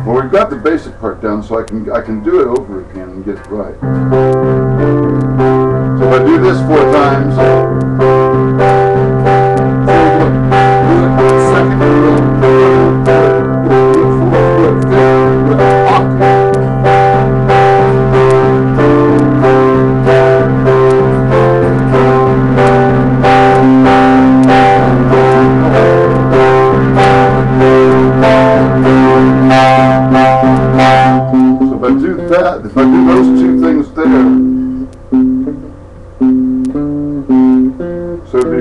Well, we've got the basic part down, so I can do it over again and get it right. So if I do this 4 times, if I do those 2 things there, so it'd be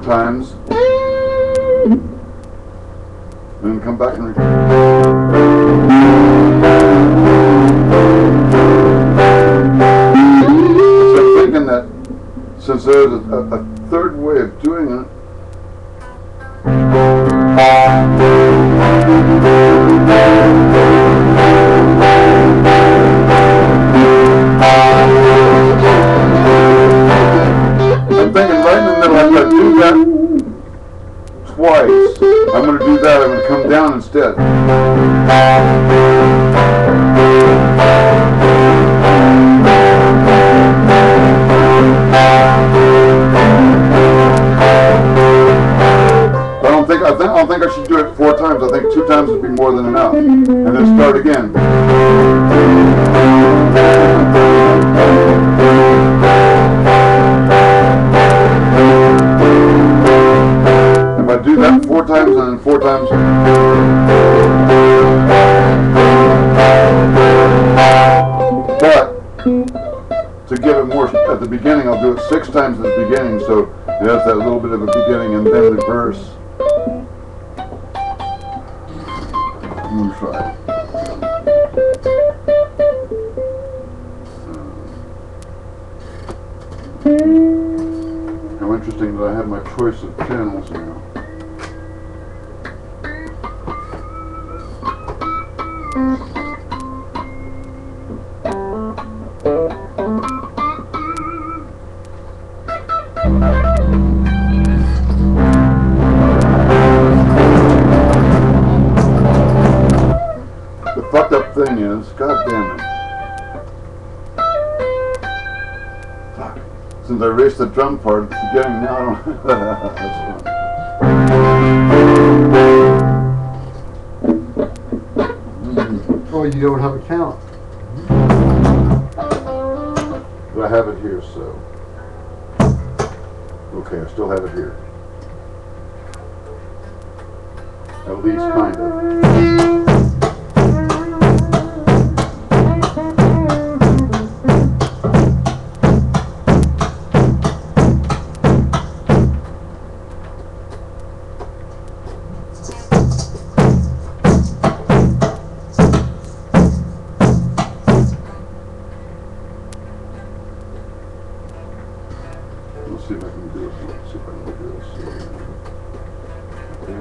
times, and then come back and repeat. So I'm thinking that since there's a 3rd way of doing it, I'm thinking right in the middle, I'm going to do that twice. I'm going to do that, I'm going to come down instead. I don't think I should do it 4 times. I think 2 times would be more than enough. And then start again. If I do that 4 times and then 4 times. But to give it more at the beginning, I'll do it 6 times at the beginning, so it has that little bit of a beginning and then reverse. Let me try. How interesting that I have my choice of channels now. The fucked up thing is, god damn it. Fuck. Since I erased the drum part at the beginning, now I don't. That's fun. Oh, you don't have a count. But I have it here, so. Okay, I still have it here. At least, kind of. Let's see if I can do this. Let's see if I can do this. Okay.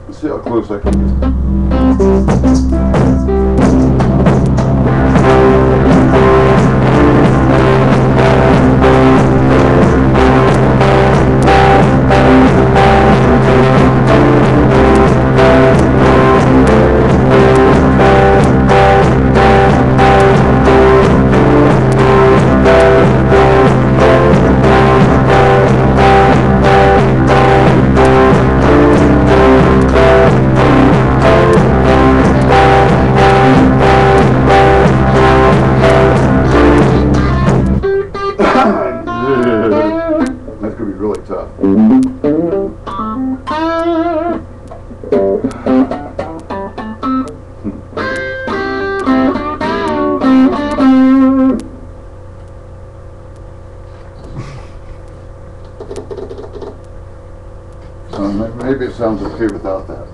Let's see how close I can get. That's going to be really tough. Maybe it sounds okay without that.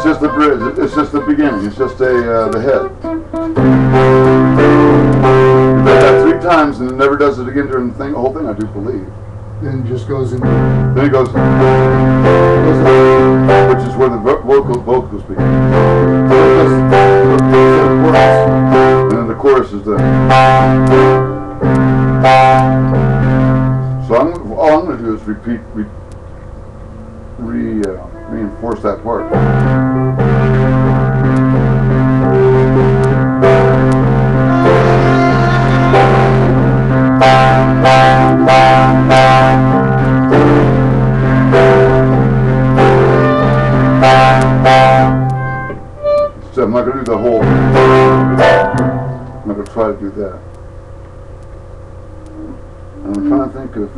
Just the bridge. It's just the beginning. It's just the head. You do that 3 times and it never does it again during the thing. The whole thing, I do believe. Then it just goes in. Then it goes, which is where the vocals begin. And then the chorus is the. So all I'm going to do is reinforce that part. So I'm not going to do the whole. I'm not going to try to do that. And I'm trying to think of.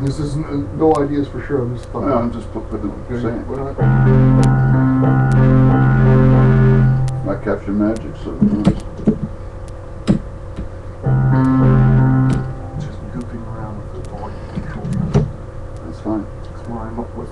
This is no ideas for sure. I'm just fucking. No, I'm just putting Okay, saying. we're not- My capture magic, so Just goofing around with the volume control. that's fine. That's what I'm up with.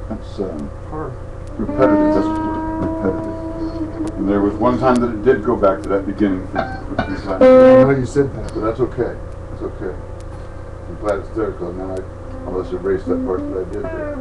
That's repetitive. That's the word. Repetitive. And there was one time that it did go back to that beginning for 3 times. I know you said that. But that's okay. It's okay. I'm glad it's there, because now I'll just erase that part that I did there.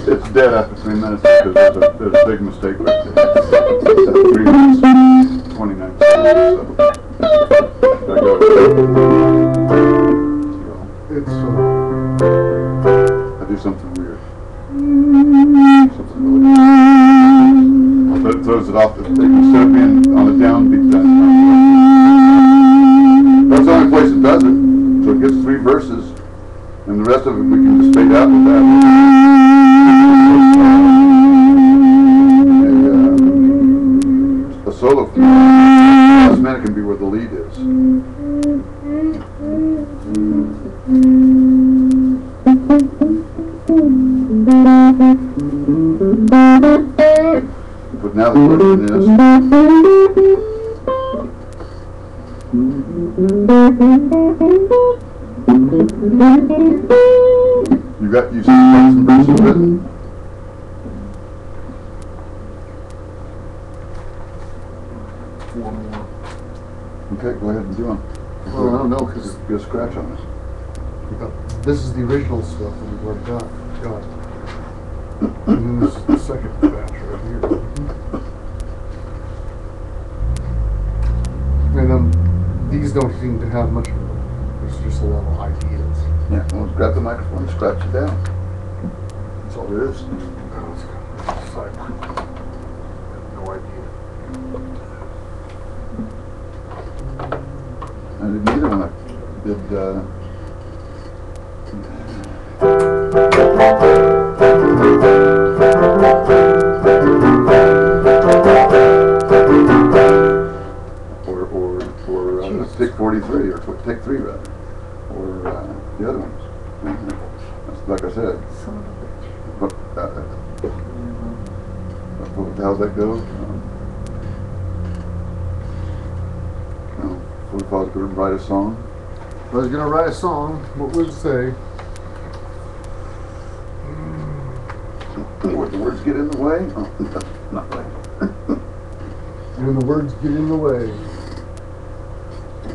It's dead after 3 minutes because there's a big mistake right there. It's at 3 minutes, 29 seconds. So. It's I do something weird. Something really. That throws it off. Instead of being on a downbeat, that's the only place it does it. So it gets 3 verses, and the rest of it we can just fade out with that. A solo from the last minute can be where the lead is. But now the question is, you see some verses written? Okay, go ahead and do them. well, I don't know because Get a scratch on it. this is the original stuff that we've already got. And then this is the second batch right here. And these don't seem to have much of it. There's just a lot of ideas. Yeah, well, grab the microphone and scratch it down. That's all there is. Oh, it's got a sidewalk. No idea. I didn't either when I did, or take 43, or take 3 rather, or the other ones. That's, like I said. But, how's that go? If I was going to write a song. If I was going to write a song, what would it say? Would the words get in the way? Oh, not right. When the words get in the way.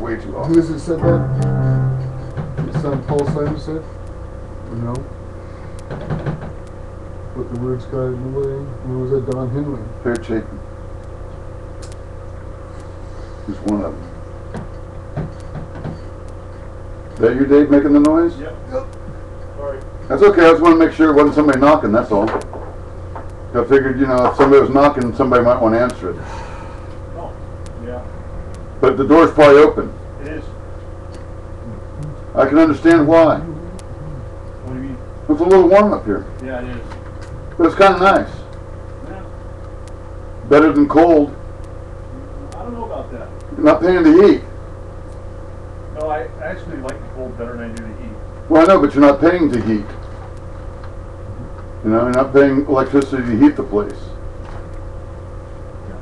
Way too Who often. is it said that? Your son Paul Simon said? Or no? What the words got in the way? Who was that? Don Henley. Fair Chapin. He's one of them. Is that you, Dave, making the noise? Yep. Sorry. That's okay. I just want to make sure it wasn't somebody knocking, that's all. I figured, you know, if somebody was knocking, somebody might want to answer it. Oh, yeah. But the door's probably open. It is. I can understand why. What do you mean? It's a little warm up here. Yeah, it is. But it's kind of nice. Yeah. Better than cold. I don't know about that. You're not paying the heat. No, I actually like the cold better than I do the heat. Well, I know, but you're not paying to heat. You know, you're not paying electricity to heat the place.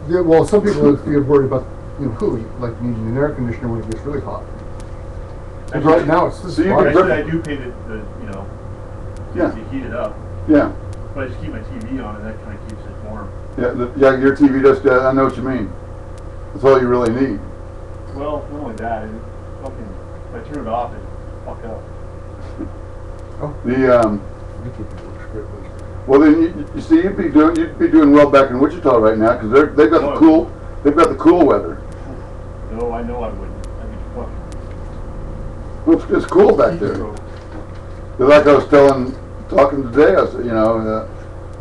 Yeah, well, some people get worried about, you know, who, like needing an air conditioner when it gets really hot. And right now it's this So you hot. can- Actually, I do pay the you know, Yeah. to heat it up. Yeah. But I just keep my TV on and that kind of keeps it warm. Yeah, your TV does that. I know what you mean. That's all you really need. Well, not only that, if I turn it off, it fuck up. Well, then you see, you'd be doing well back in Wichita right now because they've got the cool weather. No, I know I wouldn't. I'd be fucking. Well, it's cool back there. Like I was talking today, I said, you know,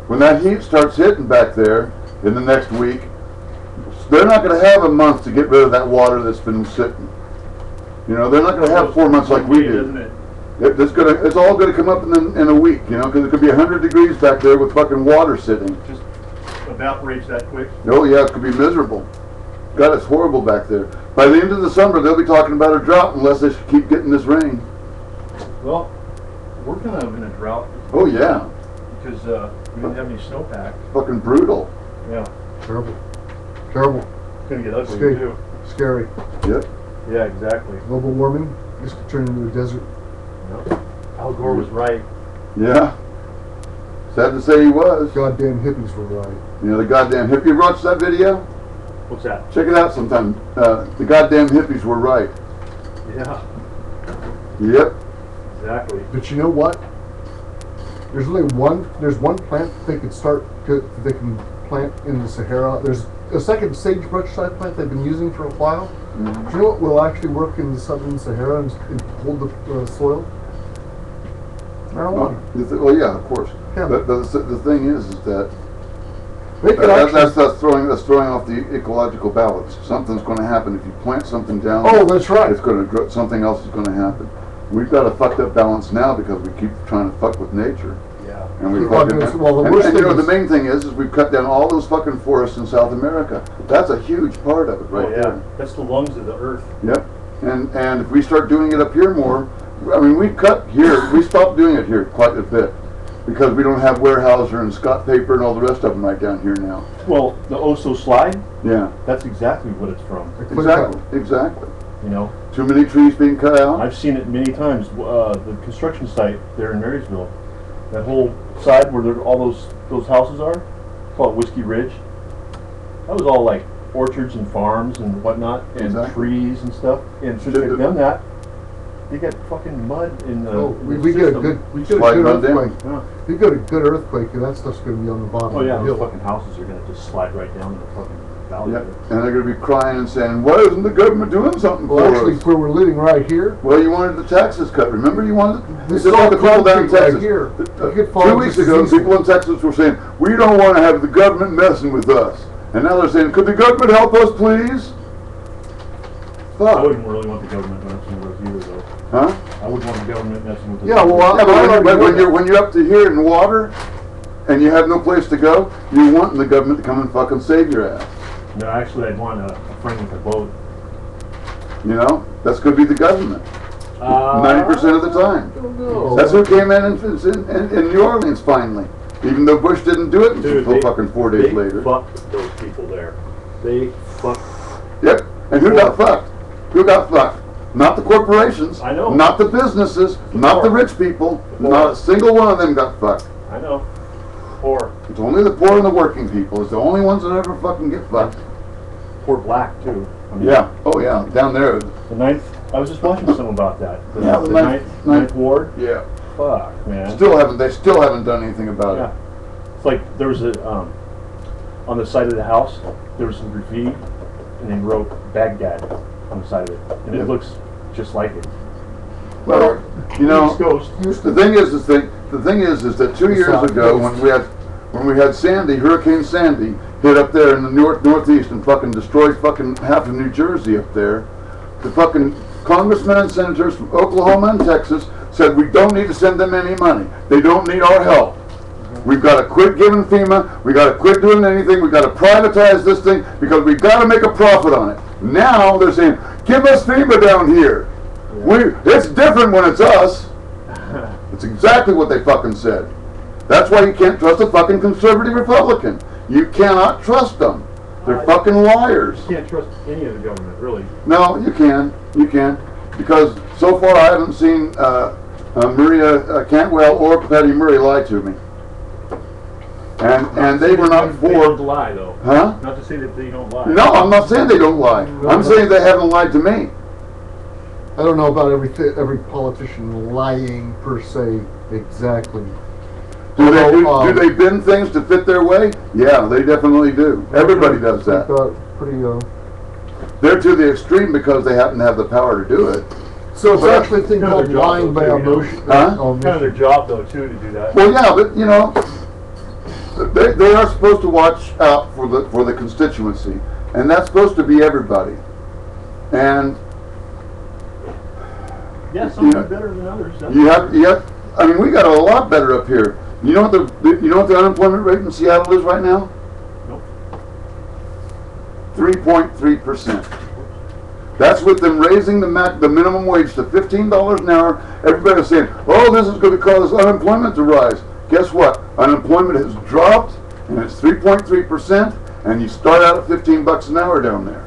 when that heat starts hitting back there in the next week, they're not going to have a month to get rid of that water that's been sitting. You know, they're not going to have 4 months like we Isn't do. it? It's all going to come up in a week, you know, because it could be 100 degrees back there with fucking water sitting. Just evaporates that quick. Oh yeah, it could be miserable. God, it's horrible back there. By the end of the summer, they'll be talking about a drought unless they keep getting this rain. Well, we're kind of in a drought. Oh yeah. Because we didn't have any snowpack. Fucking brutal. Yeah. Terrible. Terrible. It's going to get ugly Scary. too. Scary. Yep. Yeah, exactly. Global warming. This could turn into a desert. Yep. Al Gore was right. Yeah. Sad to say he was. Goddamn hippies were right. You know, the goddamn hippie. You watched that video? What's that? Check it out sometime. The goddamn hippies were right. Yeah, Yep. exactly. But you know what? There's only one plant they could plant in the Sahara. There's a second sagebrush type plant they've been using for a while. Do you know what will actually work in the southern Sahara and hold the soil? Marijuana. Well, yeah, of course. Yeah. But the thing is that They could that's actually, throwing off the ecological balance. Something's going to happen if you plant something down. oh, that's right. It's going to grow. Something else is going to happen. We've got a fucked up balance now because we keep trying to fuck with nature. Yeah. And we Well, fucking, well, the worst and you thing know, the is- main thing is we've cut down all those fucking forests in South America. That's a huge part of it, right Oh, yeah. there. That's the lungs of the earth. Yep. And if we start doing it up here more, I mean, we cut here. We stopped doing it here quite a bit because we don't have Weyerhaeuser and Scott Paper and all the rest of them right down here now. Well, the Oso slide, Yeah. that's exactly what it's from. Exactly. You know, Too many trees being cut out. I've seen it many times. The construction site there in Marysville, that whole side where all those houses are, called Whiskey Ridge. That was all like orchards and farms and whatnot, and Exactly. trees and stuff. And since they've done that, they got fucking mud in the. Oh, the we get a system. good Slide mud down. earthquake. Yeah. We got a good earthquake, and that stuff's going to be on the bottom Oh yeah, of the those hill. fucking houses are gonna just slide right down in the fucking valley. Yep. And they're going to be crying and saying, "Why isn't the government doing something Well, for actually, us?" where we're living right here, Well, you wanted the taxes cut. Remember, you wanted. This Just is like all the people down in concrete right Texas. here. You could fall 2 into weeks ago, disease. people in Texas were saying, "We don't want to have the government messing with us," and now they're saying, "Could the government help us, please?" I Fuck. wouldn't really want the government messing with us either, though. Huh? I would want the government messing with us. Yeah, well, Yeah, but I when you're up to here in water, and you have no place to go, you're wanting the government to come and fucking save your ass. No, actually, I'd want a friend with a boat. You know, that's going to be the government 90% of the time. No. That's who came in New Orleans finally. Even though Bush didn't do it until Dude, fucking 4 days they later. fucked those people there. They fucked. Yep. And who got fucked? Who got fucked? Not the corporations. I know. Not the businesses. Not the rich people. Not a single one of them got fucked. I know. Poor. It's only the poor and the working people. It's the only ones that ever fucking get fucked. Poor black, too. I mean, Yeah. Oh yeah. Down there. The ninth. I was just watching something about that. Yeah, the ninth ward. Yeah. Fuck, man. They still haven't done anything about Yeah. it. It's like there was a on the side of the house there was some graffiti, and they wrote Baghdad on the side of it, and Yeah. it looks just like it. Well, you know, East Coast. the thing is that 2 years ago when we had Sandy, Hurricane Sandy, hit up there in the northeast and fucking destroyed fucking half of New Jersey up there, the fucking congressmen and senators from Oklahoma and Texas said we don't need to send them any money. They don't need our help. We've got to quit giving FEMA. We got to quit doing anything. We got to privatize this thing because we got to make a profit on it. Now they're saying, "Give us FEMA down here." It's different when it's us. It's exactly what they fucking said. That's why you can't trust a fucking conservative Republican. You cannot trust them. They're fucking liars. You can't trust any of the government, really. No, you can. You can. Because so far I haven't seen Maria Cantwell or Patty Murray lie to me. And they were not They don't for... lie, though. Huh? Not to say that they don't lie. No, I'm not saying they don't lie. I'm saying they haven't lied to me. I don't know about every politician lying per se exactly. Do they bend things to fit their way? Yeah, they definitely do. Everybody does that. Pretty. They're to the extreme because they happen to have the power to do it. So it's actually a thing Kind of called their job, lying by though, too, you know. emotion. Huh? Kind of their job, though, too, to do that. Well, yeah, but you know, they are supposed to watch out for the constituency, and that's supposed to be everybody. And Yeah, some Yeah. are better than others. That's you have. I mean, we got a lot better up here. You know what the unemployment rate in Seattle is right now? Nope. 3.3%. That's with them raising the minimum wage to $15 an hour. Everybody's saying, "Oh, this is going to cause unemployment to rise." Guess what? Unemployment has dropped, and it's 3.3%, and you start out at $15 an hour down there.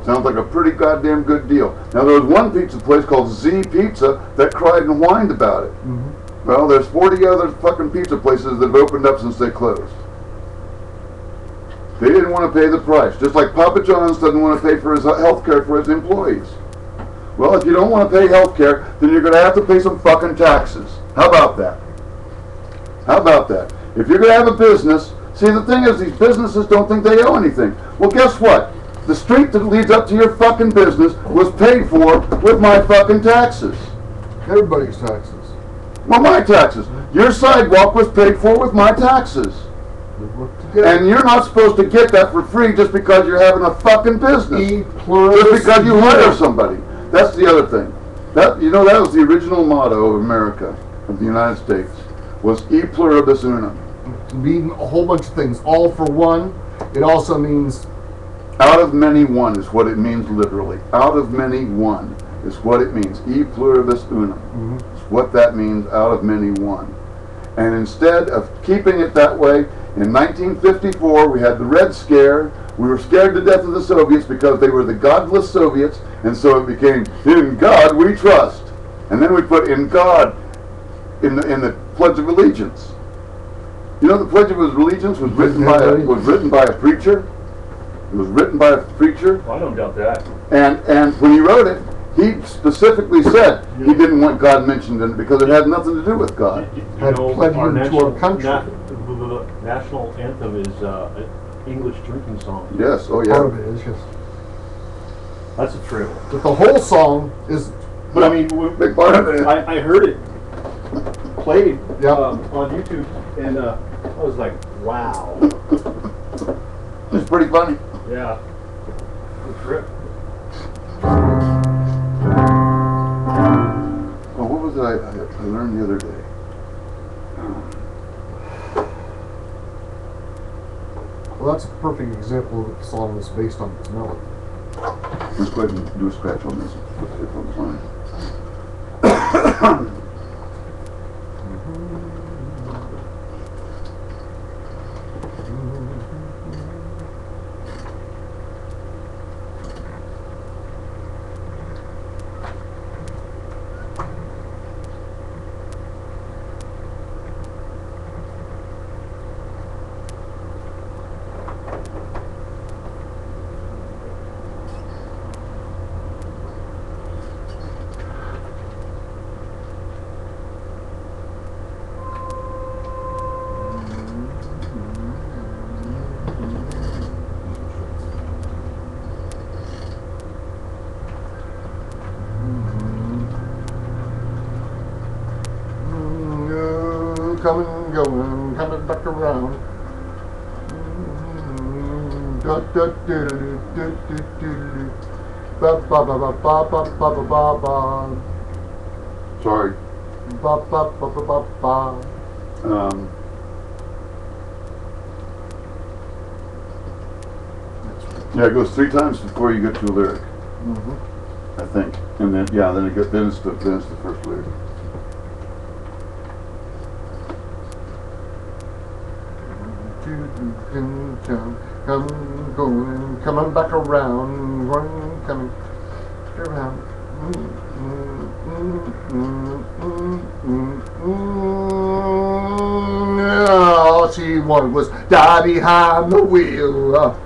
Sounds like a pretty goddamn good deal. Now, there was one pizza place called Z Pizza that cried and whined about it. Well, there's 40 other fucking pizza places that have opened up since they closed. They didn't want to pay the price. Just like Papa John's doesn't want to pay for his health care for his employees. Well, if you don't want to pay health care, then you're going to have to pay some fucking taxes. How about that? How about that? If you're going to have a business, See, the thing is, these businesses don't think they owe anything. Well, guess what? The street that leads up to your fucking business was paid for with my fucking taxes. Everybody's taxes. Well, my taxes. Your sidewalk was paid for with my taxes. We work together. And you're not supposed to get that for free just because you're having a fucking business. E pluribus Just because you unum. hire somebody. That's the other thing. That was the original motto of America, of the United States, was E pluribus unum. Mean a whole bunch of things. All for one. It also means Out of many one is what it means literally. Out of many one is what it means. E pluribus unum. It's what that means, out of many one. And instead of keeping it that way, in 1954 we had the Red Scare. We were scared to death of the Soviets because they were the godless Soviets, and so it became, in God we trust. And then we put in God in the Pledge of Allegiance. You know, the Pledge of Allegiance was written by a preacher. It was written by a preacher. Well, I don't doubt that. And when he wrote it, he specifically said he didn't want God mentioned in it because it had nothing to do with God. You Had know, pledged our into our country. national anthem is an English drinking song. Yes, oh part of yeah. it is, yes. That's a trip. But the whole song is But I mean, Big part of it. I heard it played Yep. on YouTube, and I was like, wow. It's pretty funny. Yeah. The trip. Oh, what was it I learned the other day? well, that's a perfect example of the song is based on its melody. Let's go ahead and do a scratch on this. Let's see if I'm fine. Coming, going, coming back around. Da, da, da, da, da, da, da. Ba, ba, ba, ba, ba, ba, ba, ba, ba, ba. Sorry. Ba, ba, ba, ba, ba, ba. Yeah, it goes 3 times before you get to a lyric, I think, and then then it's the first lyric. Coming, going, coming back around, running, coming around. All she wanted was die behind the wheel.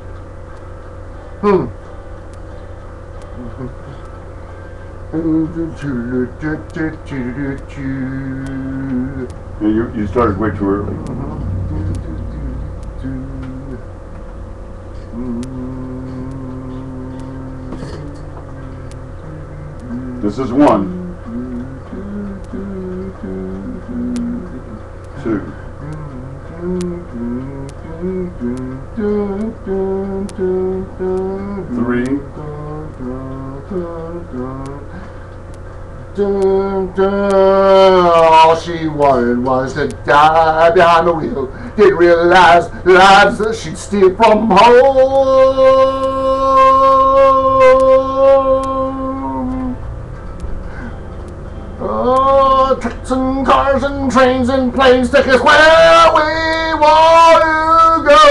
Yeah, you started way too early. This is 1, 2. 3. All she wanted was to die behind the wheel. Didn't realize the lives that she'd steal from home. Oh, trucks and cars and trains and planes take us where we want to go.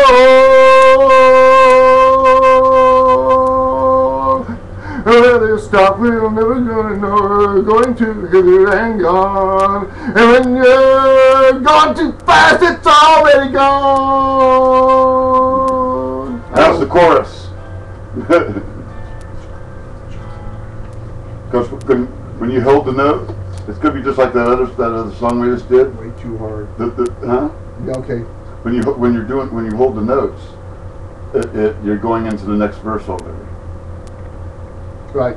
Where they stop, we're never gonna know. We're going too good and gone. And when you're gone too fast, it's already gone. That's the chorus. Because when you hold the note, it's going to be just like that other song we just did. Way too hard. Huh? Yeah, okay. when you hold the notes, you're going into the next verse already. Right.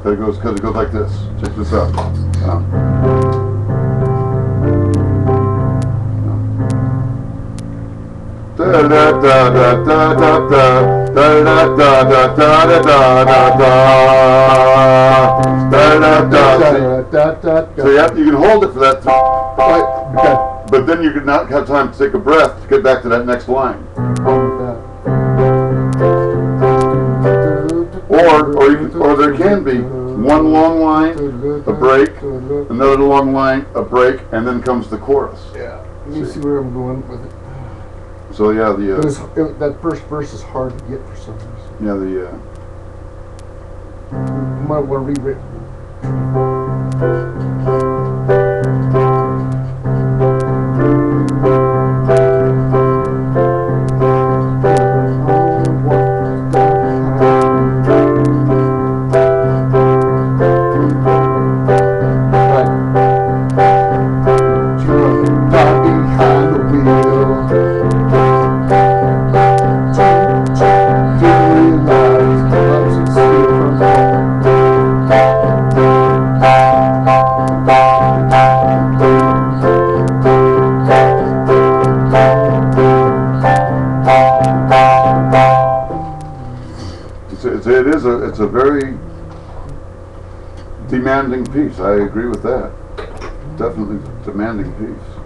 Because it goes like this. Check this out. Da da da da da da da da da da da da da da da. So you can hold it for that time. Right. But then you could not have time to take a breath to get back to that next line. Or there can be one long line, a break, another long line, a break, and then comes the chorus. Yeah. Let me see where I'm going with it. So yeah, that first verse is hard to get for some reason. yeah, You might want to read it. it's a very demanding piece. I agree with that. Definitely demanding piece.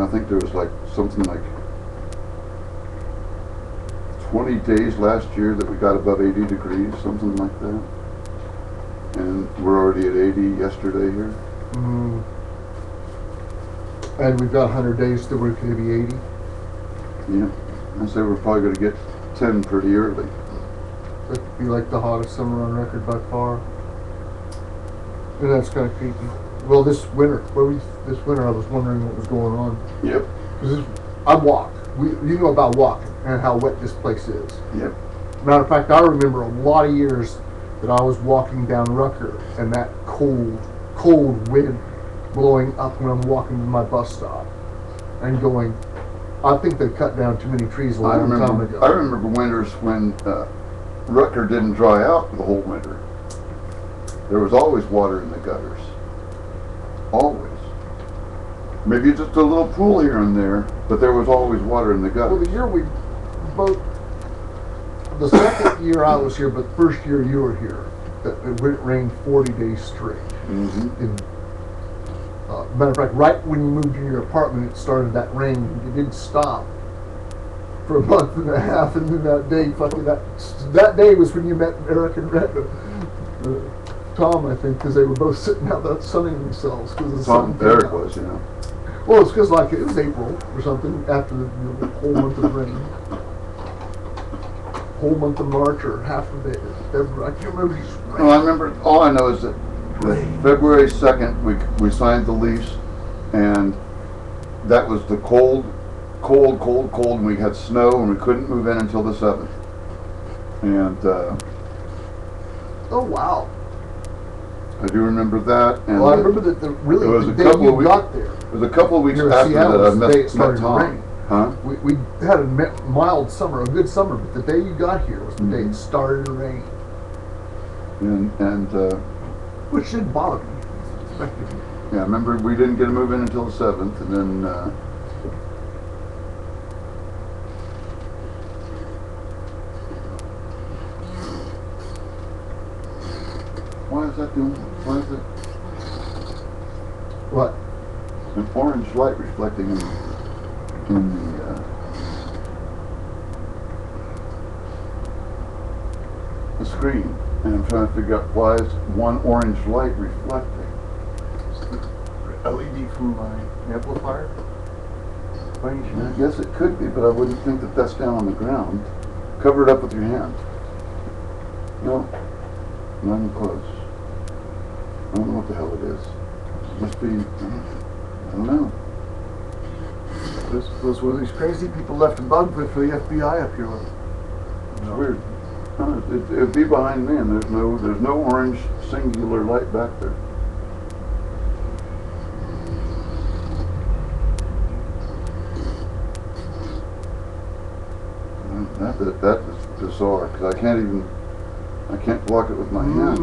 I think there was like something like 20 days last year that we got above 80 degrees, something like that. And we're already at 80 yesterday here. Mm. And we've got 100 days till we're going to be 80. Yeah, I say we're probably going to get 10 pretty early. That could be like the hottest summer on record by far. And that's kind of creepy. Well, this winter I was wondering what was going on. Yep. Because I walked. You know about walking and how wet this place is. Yep. Matter of fact, I remember a lot of years that I was walking down Rucker and that cold wind blowing up when I'm walking to my bus stop and going, I think they cut down too many trees a long time ago. I remember winters when Rucker didn't dry out the whole winter. There was always water in the gutters. Always. Maybe just a little pool here and there, but there was always water in the gutters. Well, the year we both, the second year I was here, but the first year you were here, it rained 40 days straight. Mm-hmm. Matter of fact, right when you moved to your apartment, it started that rain. It didn't stop for a month and a half, and then that day, that day was when you met Eric and Tom, I think, because they were both sitting out there sunning themselves because the sun came Eric out. was, yeah. Well, it's because like it was April or something after the whole month of rain, whole month of March or half of it. February. I can't remember. No, I remember. All I know is that February 2nd we signed the lease, and that was the cold, and we had snow, and we couldn't move in until the 7th. And oh wow. I do remember that. And well, I remember that the day you got there. It was a couple of weeks Here in after Seattle, that I the day it met started to Tom. rain. Huh? We had a mild summer, a good summer, but the day you got here was the day it started to rain. And Which didn't bother me. yeah, I remember we didn't get to move in until the 7th, and then why is that doing? Why is it? What? An orange light reflecting in the screen, and I'm trying to figure out why is one orange light reflecting. LED from my amplifier. explanation. I guess it could be, but I wouldn't think that that's down on the ground. Cover it up with your hand. No, not even close. I don't know what the hell it is. Must be, I don't know. Those were these crazy people left a bug for the FBI up here. It's weird. No, it'd be behind me, and there's no orange singular light back there. That is bizarre, because I can't block it with my hand.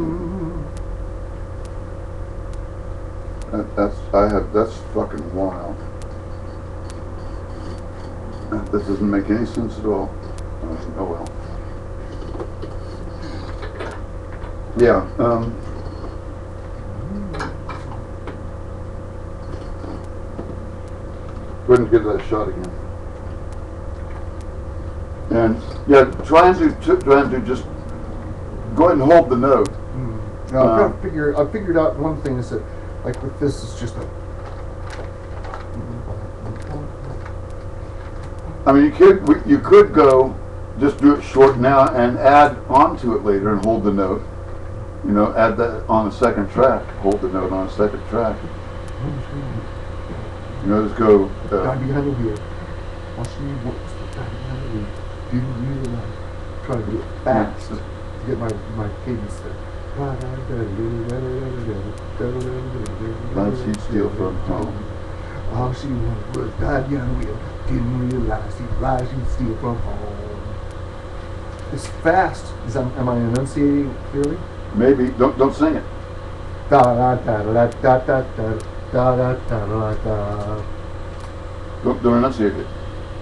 That's fucking wild. That doesn't make any sense at all. Oh well. Yeah, go ahead and give that a shot again. And yeah, try and do just go ahead and hold the note. Now I figured out one thing is that, like with this, it's just a. I mean, you could go just do it short now and add onto it later and hold the note. You know, add that on a second track. Hold the note on a second track. You know, just go. God behind the wheel. All she wants is God behind the wheel. Didn't realize. Trying to do it fast to get my cadence there. Life she'd steal from home. All she wanted was God behind the wheel. Didn't realize he lies she'd steal from home. It's fast. Am I enunciating clearly? Maybe don't sing it. Da da da da da da da da da da da. Don't enunciate it.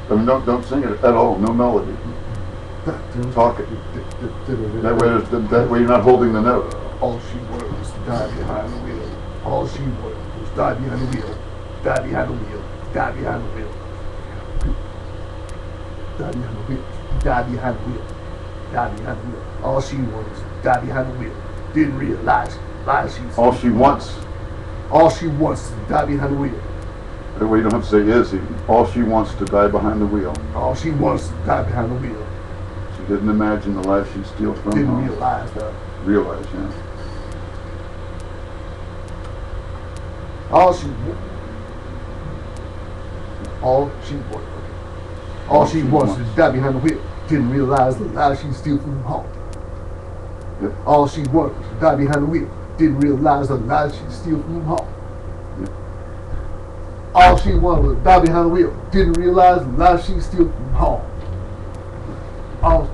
I mean, don't sing it at all. No melody. Talk it. That way you're not holding the note. All she wanted was to die behind the wheel. All she wanted was die behind the wheel. Die behind the wheel. Die behind the wheel. Die behind the wheel. Die behind the wheel. Die behind the wheel. All she wanted was die behind the wheel. Didn't realize she's. All she wants. All she wants is to die behind the wheel. That way you don't have to say is even. All she wants to die behind the wheel. All she wants is to die behind the wheel. She didn't imagine the life she'd steal from Didn't home. realize that. Realize, yeah. All she wants is to die behind the wheel. Didn't realize the life she steal from home. Yep. All she wanted was to die behind the wheel. Didn't realize the life she steal from home. Yep. All she wanted was to die behind the wheel. Didn't realize the life she steal from home. All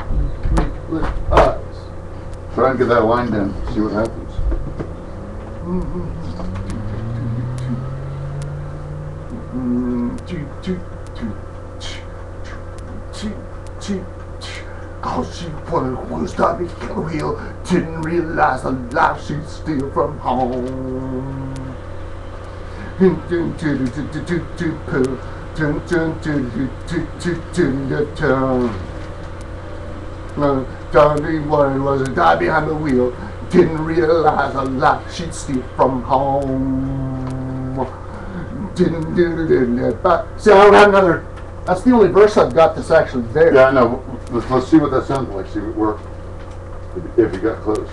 with eyes. Try and get that line down. See what happens. All she wanted was to be on the wheel. Didn't realize the life she'd steal from home. Darling wanted was to die behind the wheel. Didn't realize the life she'd steal from home. Didn't see, I don't have another. That's the only verse I've got that's actually there. Yeah, I know. Let's see what that sounds like. See what worked. If you got close.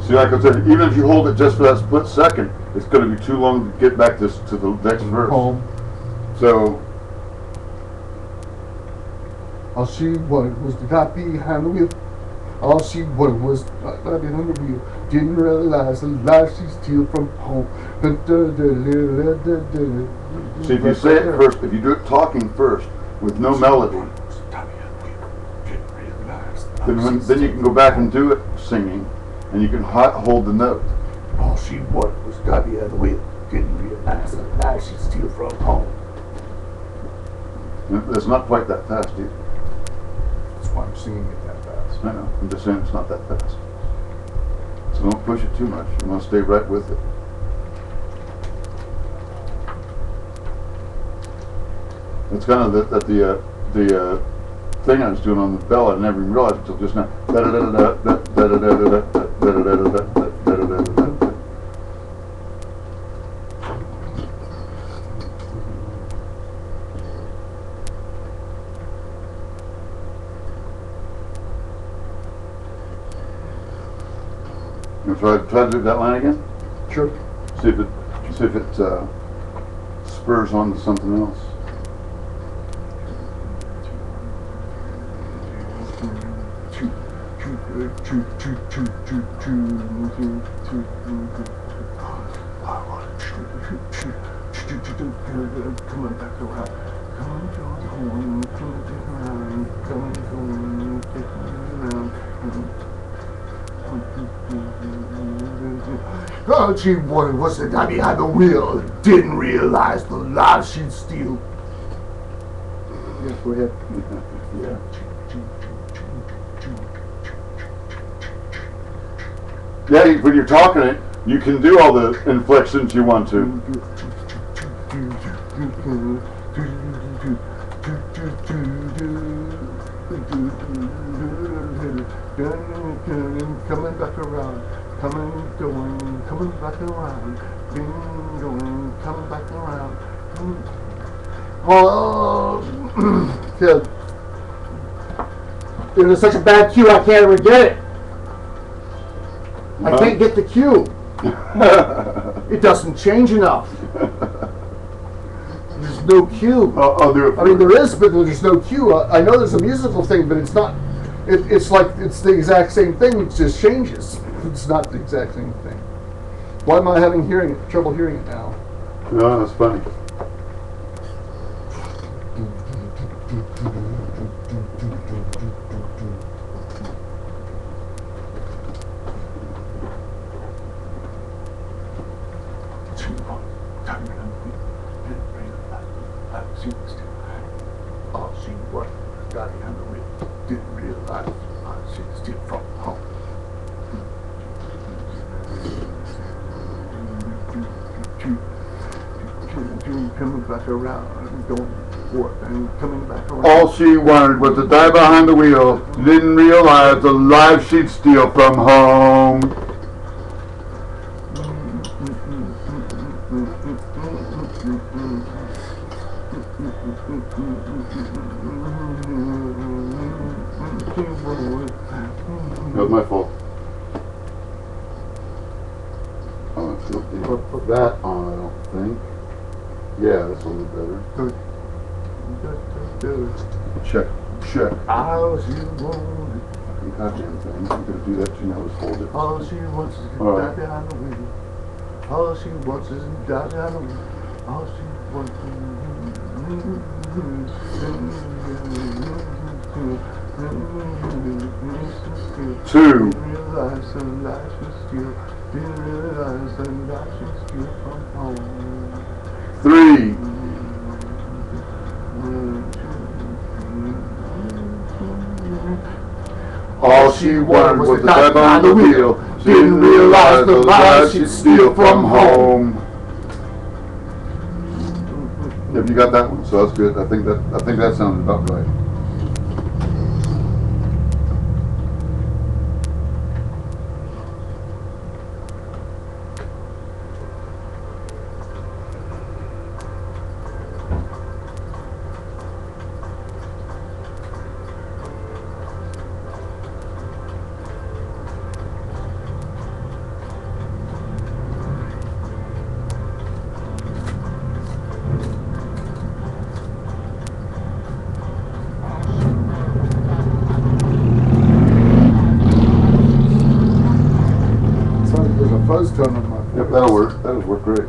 See, like I said, even if you hold it just for that split second, it's going to be too long to get back to the next verse. Home. So, All she wanted was to die behind the wheel. All she wanted was to die behind the wheel. Didn't realize the life she steal from home. see, if you say it first, if you do it talking first with no melody, then you can go back and do it singing, and you can hold the note. All she wanted was to be at the wheel. Didn't realize the life she'd steal from home. It's not quite that fast either. That's why I'm singing it that fast. I know. I'm just saying it's not that fast. So don't push it too much. You want to stay right with it. It's kind of the thing I was doing on the bell. I never even realized until just now. You try to do that line again? Sure. See if it spurs on to something else. Coming back around. All she wanted was to die behind the wheel. Didn't realize the lives she'd steal. Yes, go ahead. Yeah. Yeah, when you're talking it, you can do all the inflections you want to. Coming back around, coming, going, coming back around, going, coming back around. Oh, kid. It was such a bad cue, I can't ever get it. I can't get the cue. It doesn't change enough. There's no cue. I'll do it for I mean, you. there is, but there's no cue. I know there's a musical thing, but it's not. It's like it's the exact same thing. It just changes. It's not the exact same thing. Why am I having trouble hearing it now? No, that's funny. All she wanted was got behind the wheel. Didn't realize she'd steal from home. Coming back around, going forth and coming back around. All she wanted was to die behind the wheel. Didn't realize the life she'd steal from home. That was my fault. Put that on, I don't think. Yeah, that's a little better. Check. All she wanted. Goddamn thing. I'm gonna do that too now. Let's hold it. All she wants is to All die right. behind the wheel. All she wants is to die behind the wheel. All she wants Two. Realize the life she steal. Didn't realize the life she steal from home. 3. All she wanted was to die behind the wheel. Didn't realize the life she'd steal from home. Have you got that one? So that's good. I think that sounded about right. There's a fuzz tone on my voice. Yep, that'll work. That'll work great.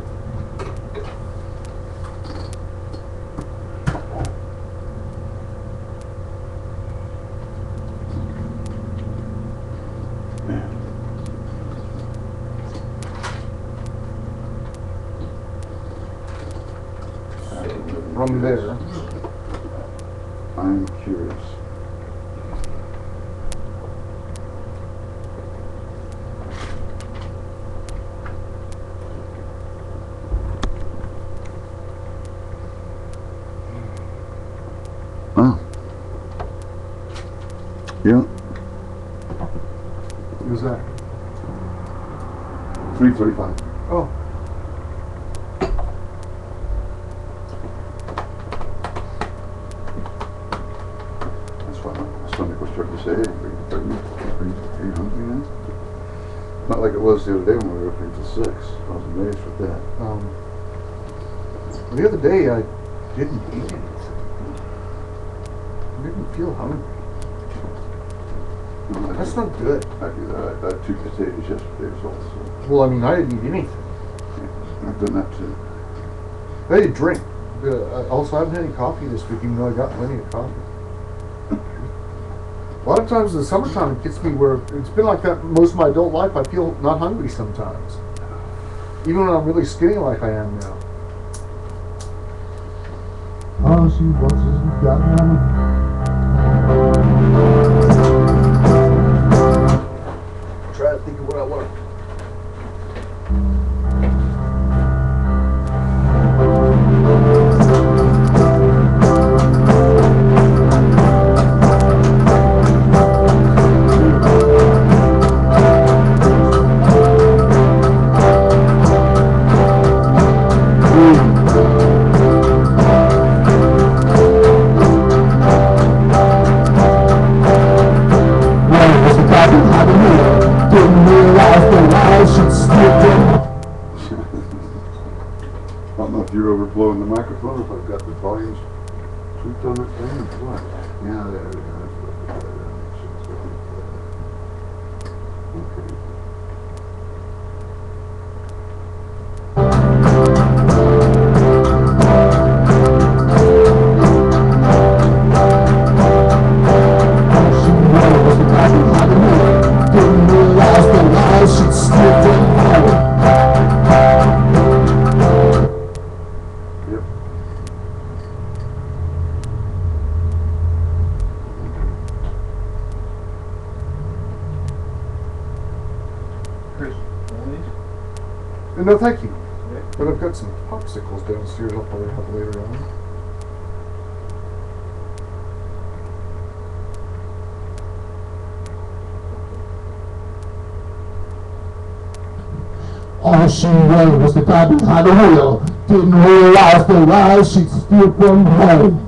from there. I'm curious. Oh. Yeah. Who's that? 3:35. Oh. That's why my stomach was starting to say, hey, are you hungry now? Not like it was the other day when we were opening till 6. I was amazed with that. The other day I didn't eat anything. I didn't feel hungry. No, That's not good. I do that. I had 2 potatoes yesterday as well. So. Well, I mean, I didn't eat anything. Yeah, I've done that too. I didn't drink. Also, I haven't had any coffee this week, even though I got plenty of coffee. A lot of times in the summertime, it gets me where it's been like that most of my adult life. I feel not hungry sometimes, even when I'm really skinny like I am now. All she wants is goddamn. Try to think of what I want. I don't know if you're overblowing the microphone or if I've got the volumes tweaked on that thing or what. Yeah, there we go. Okay. Yep. Chris, one of these? No, thank you. Okay. But I've got some popsicles downstairs. I'll probably have later on. All she wanted was the guy behind the wheel. Didn't realize the lies she'd steal from home.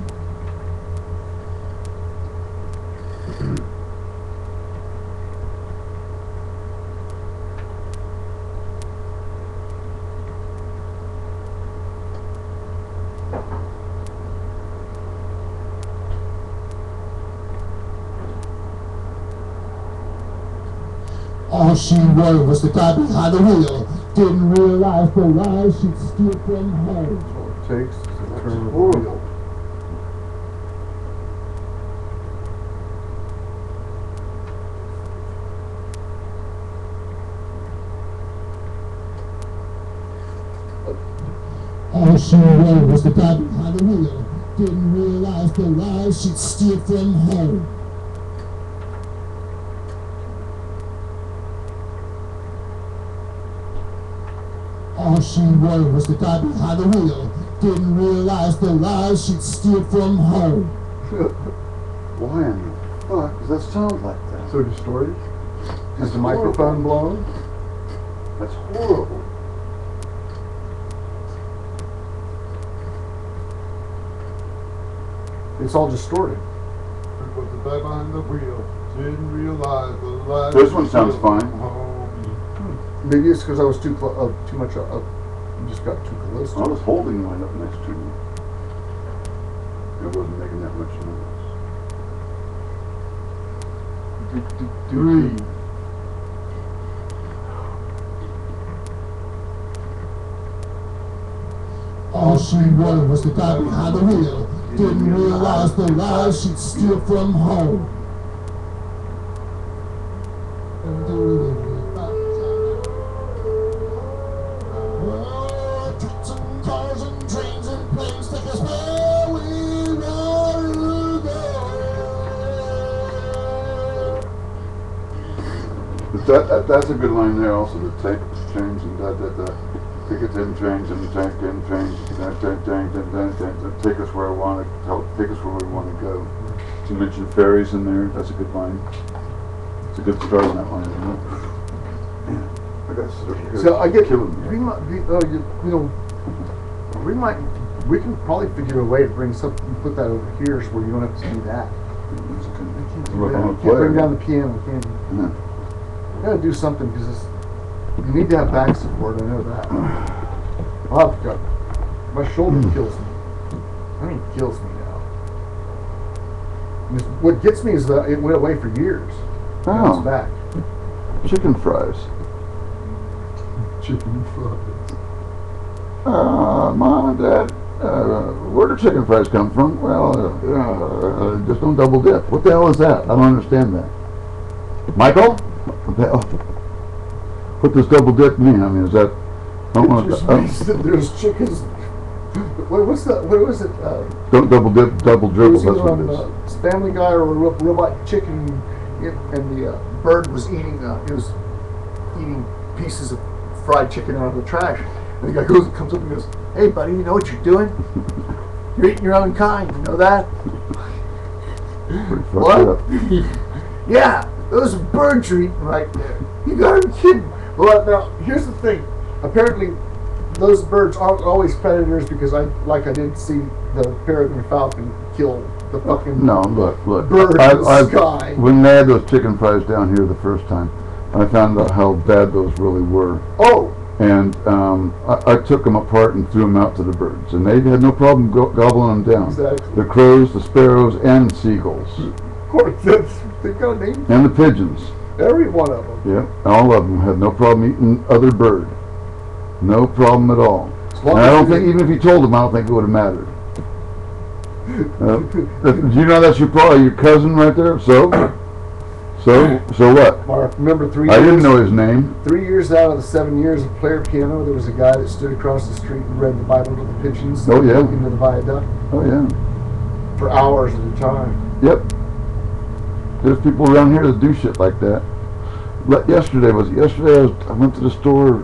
All she wanted was the guy behind the wheel. Didn't realize the lies she'd steal from home. That's all it takes is a turn of the horrible. wheel. All she wanted was the guy behind the wheel. Didn't realize the lies she'd steal from home. All she wanted was the guy behind the wheel. Didn't realize the lies she'd steal from home. Why in the fuck does that sound like that? So distorted? That's Is the microphone blown? That's horrible. It's all distorted. Put the guy behind the wheel. Didn't realize the lies. This one sounds fine. Maybe it's because I was too much up. Just got too close I to was it. holding mine up next to me. It wasn't making that much noise. 3. All she wanted was the guy behind the wheel. Didn't realize the lies she'd steal from home. Trucks and cars and trains and planes take us where That's a good line there also, the take, change, and take it in, change, and tank in, change, take us where I want to, take us where we want to go. You mentioned ferries in there, that's a good line. It's a good start on that line, isn't it? Yeah. I got So I get, killing me. we might, we can probably figure a way to bring something, put that over here so where you don't have to do that. We're Yeah, gonna you play. can't bring down the piano, can you? Yeah. You gotta do something because you need to have back support, I know that. Oh, God. My shoulder kills me. I mean, kills me now. And what gets me is that it went away for years. Now Oh. it's back. Chicken fries. Chicken fries. Mom and Dad, where do chicken fries come from? Well, just don't double dip. What the hell is that? I don't understand that. Michael? What the hell? What does double dip mean? I mean, is that... I don't It want just to, means that there's chickens. What was it? don't double dip, double It dribble. was That's either what on it is. Family Guy or Robot Chicken, and the bird was eating. Eating pieces of fried chicken out of the trash. And the guy comes up and goes, "Hey, buddy, you know what you're doing? You're eating your own kind. You know that?" Pretty fucked What? up. Yeah, those birds are eating right there. You gotta be kidding. Well, now here's the thing. Apparently, those birds aren't always predators because I did see the peregrine falcon kill the fucking No, look. bird in the sky. When they had those chicken fries down here the first time, I found out how bad those really were. Oh, And I took them apart and threw them out to the birds, and they had no problem gobbling them down. exactly. The crows, the sparrows, and the seagulls, Of course, they've got a name. and the pigeons. Every one of them. Yeah, all of them had no problem eating other bird. No problem at all. As And long I as don't they- think, even if you told them, I don't think it would have mattered. Do you know that's your cousin right there? So what? Mark, remember I didn't know his name. 3 years out of the 7 years of player piano, there was a guy that stood across the street and read the Bible to the pigeons. Oh, yeah. Into the viaduct Oh yeah. for hours at a time. Yep. There's people around here that do shit like that. Yesterday I went to the store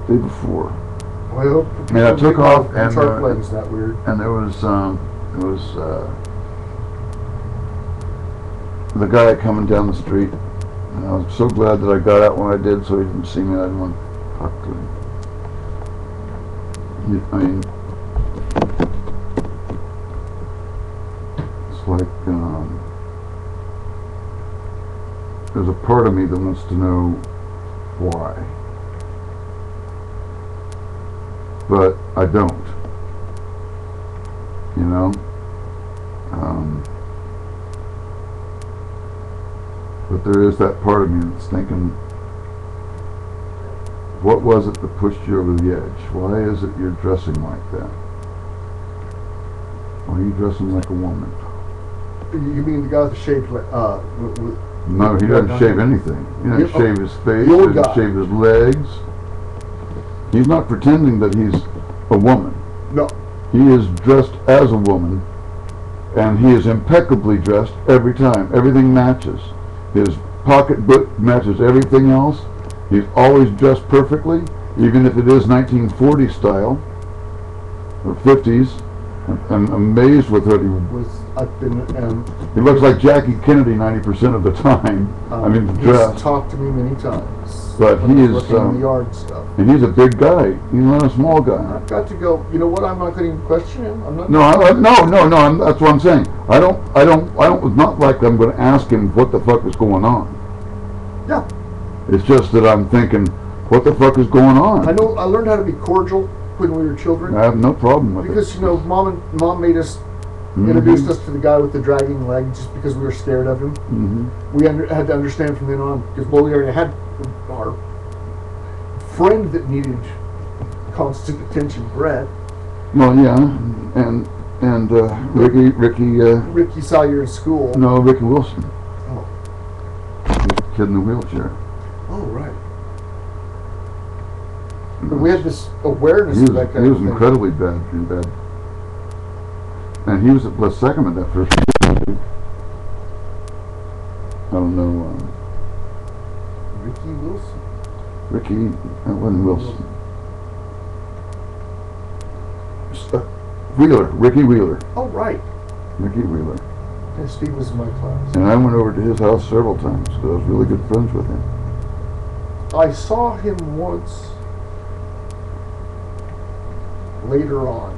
the day before, Well, And I took off and, sharp legs that weird. and there was the guy coming down the street, and I was so glad that I got out when I did, so he didn't see me. I didn't want to talk to him. I mean, it's like there's a part of me that wants to know why, but I don't. You know. But there is that part of me that's thinking, what was it that pushed you over the edge? Why is it you're dressing like that? Why are you dressing like a woman? You mean the guy with the shaved No, he doesn't shave anything. He doesn't shave his face, the he old doesn't guy. shave his legs. He's not pretending that he's a woman. No. He is dressed as a woman, and he is impeccably dressed every time. Everything matches. His pocketbook matches everything else. He's always dressed perfectly, even if it is 1940 style or 50s. I'm amazed with what I've been he looks like Jackie Kennedy 90% of the time. I mean, the he's dress. talked to me many times. But when he I was is, working in the yard stuff. And he's a big guy. He's not a small guy. I've got to go. You know what? I'm not going to question him. I'm not. No, that's what I'm saying. I don't. It's not like I'm going to ask him what the fuck is going on. Yeah. It's just that I'm thinking, what the fuck is going on? I know. I learned how to be cordial when we were children. I have no problem with Because, it. you know, mom made us, introduced us to the guy with the dragging leg just because we were scared of him. We had to understand from then on, because we already had our friend that needed constant attention, Brett. Well, yeah, and Ricky saw you in school. Ricky Wilson. Oh. He's the kid in the wheelchair. Oh, right. But we had this awareness He of that kind was of thing. incredibly bad. And he was at Les Second that first year. I don't know. Ricky Wilson. Ricky, that wasn't Wilson. Wheeler, Ricky Wheeler. Oh, right. Ricky Wheeler. Yeah, Steve was in my class. And I went over to his house several times because I was really good friends with him. I saw him once later on.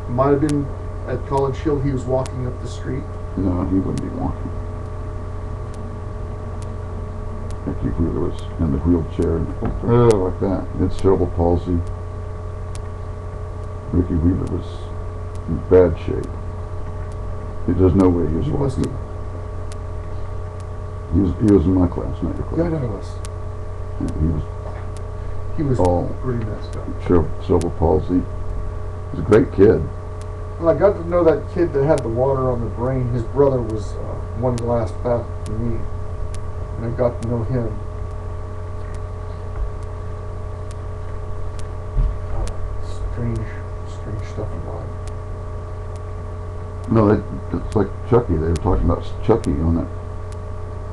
Might have been at College Hill. He was walking up the street. No, he wouldn't be walking. Ricky Wheeler was in the wheelchair and like that. He had cerebral palsy. Ricky Wheeler was in bad shape. There's no way he was walking. He was in my class, not your class. Yeah, no, was. And He was all pretty messed up. cerebral palsy. He was a great kid. Well, I got to know that kid that had the water on the brain. His brother was one class back than me, and I got to know him. Strange stuff in life. No, it's like Chucky. They were talking about Chucky on that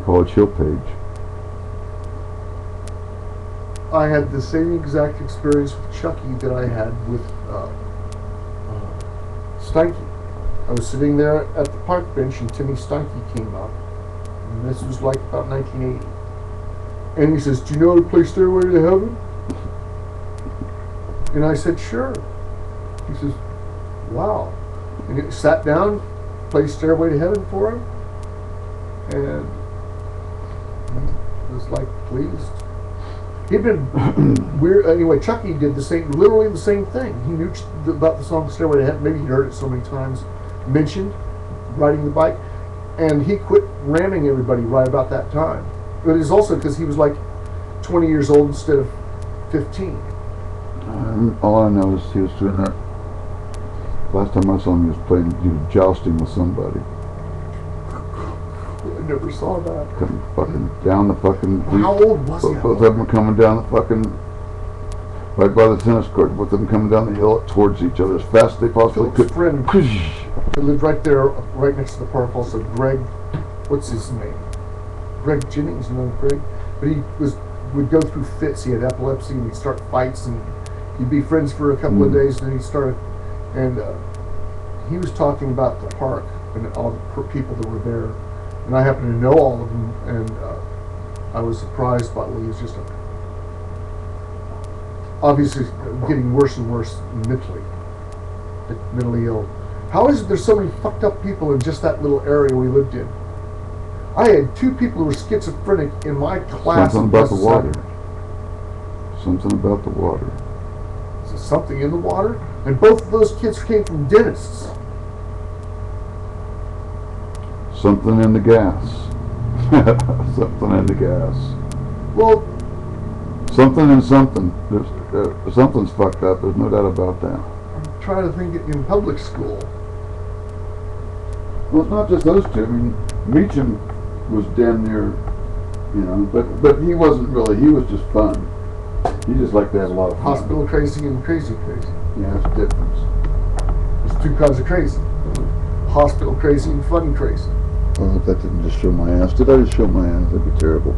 College Hill page. I had the same exact experience with Chucky that I had with Steinke. I was sitting there at the park bench and Timmy Steinke came up. And this was like about 1980. And he says, "Do you know how to play Stairway to Heaven?" And I said, "Sure." He says, "Wow." And he sat down, played Stairway to Heaven for him, and he was like pleased. He'd been weird. Anyway, Chucky did literally the same thing. He knew about the song Stairway to Heaven. Maybe he'd heard it so many times mentioned, riding the bike. And he quit ramming everybody right about that time. But it's also because he was like 20 years old instead of 15. All I know is he was doing that. Last time I saw him, he was jousting with somebody. I never saw that. Coming fucking down the fucking. How old was he? Both of them were coming down the fucking. Right by the tennis court. Both of them coming down the hill towards each other as fast as they possibly Philip's could. friend, he lived right there, right next to the park. Also, Greg, what's his name? Greg Jennings, you know Greg? But he would go through fits. He had epilepsy, and he'd start fights, and he'd be friends for a couple of days, and then he'd start. And he was talking about the park and all the people that were there. And I happen to know all of them, and I was surprised by he was just obviously getting worse and worse mentally ill. How is it there's so many fucked up people in just that little area we lived in? I had 2 people who were schizophrenic in my class. Something about the water. Something about the water. Is there something in the water? And both of those kids came from dentists. Something in the gas. Something in the gas. Well, something and something. Something's fucked up. There's no doubt about that. I'm trying to think in public school. Well, it's not just those 2. I mean, Meacham was damn near, but he wasn't really. He was just fun. He just liked to have a lot of fun. Hospital crazy and crazy crazy. Yeah, that's the difference. There's 2 kinds of crazy. Hospital crazy and fun crazy. Well, if that didn't just show my ass. Did I just show my ass? That'd be terrible.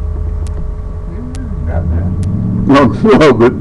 Not bad. No, but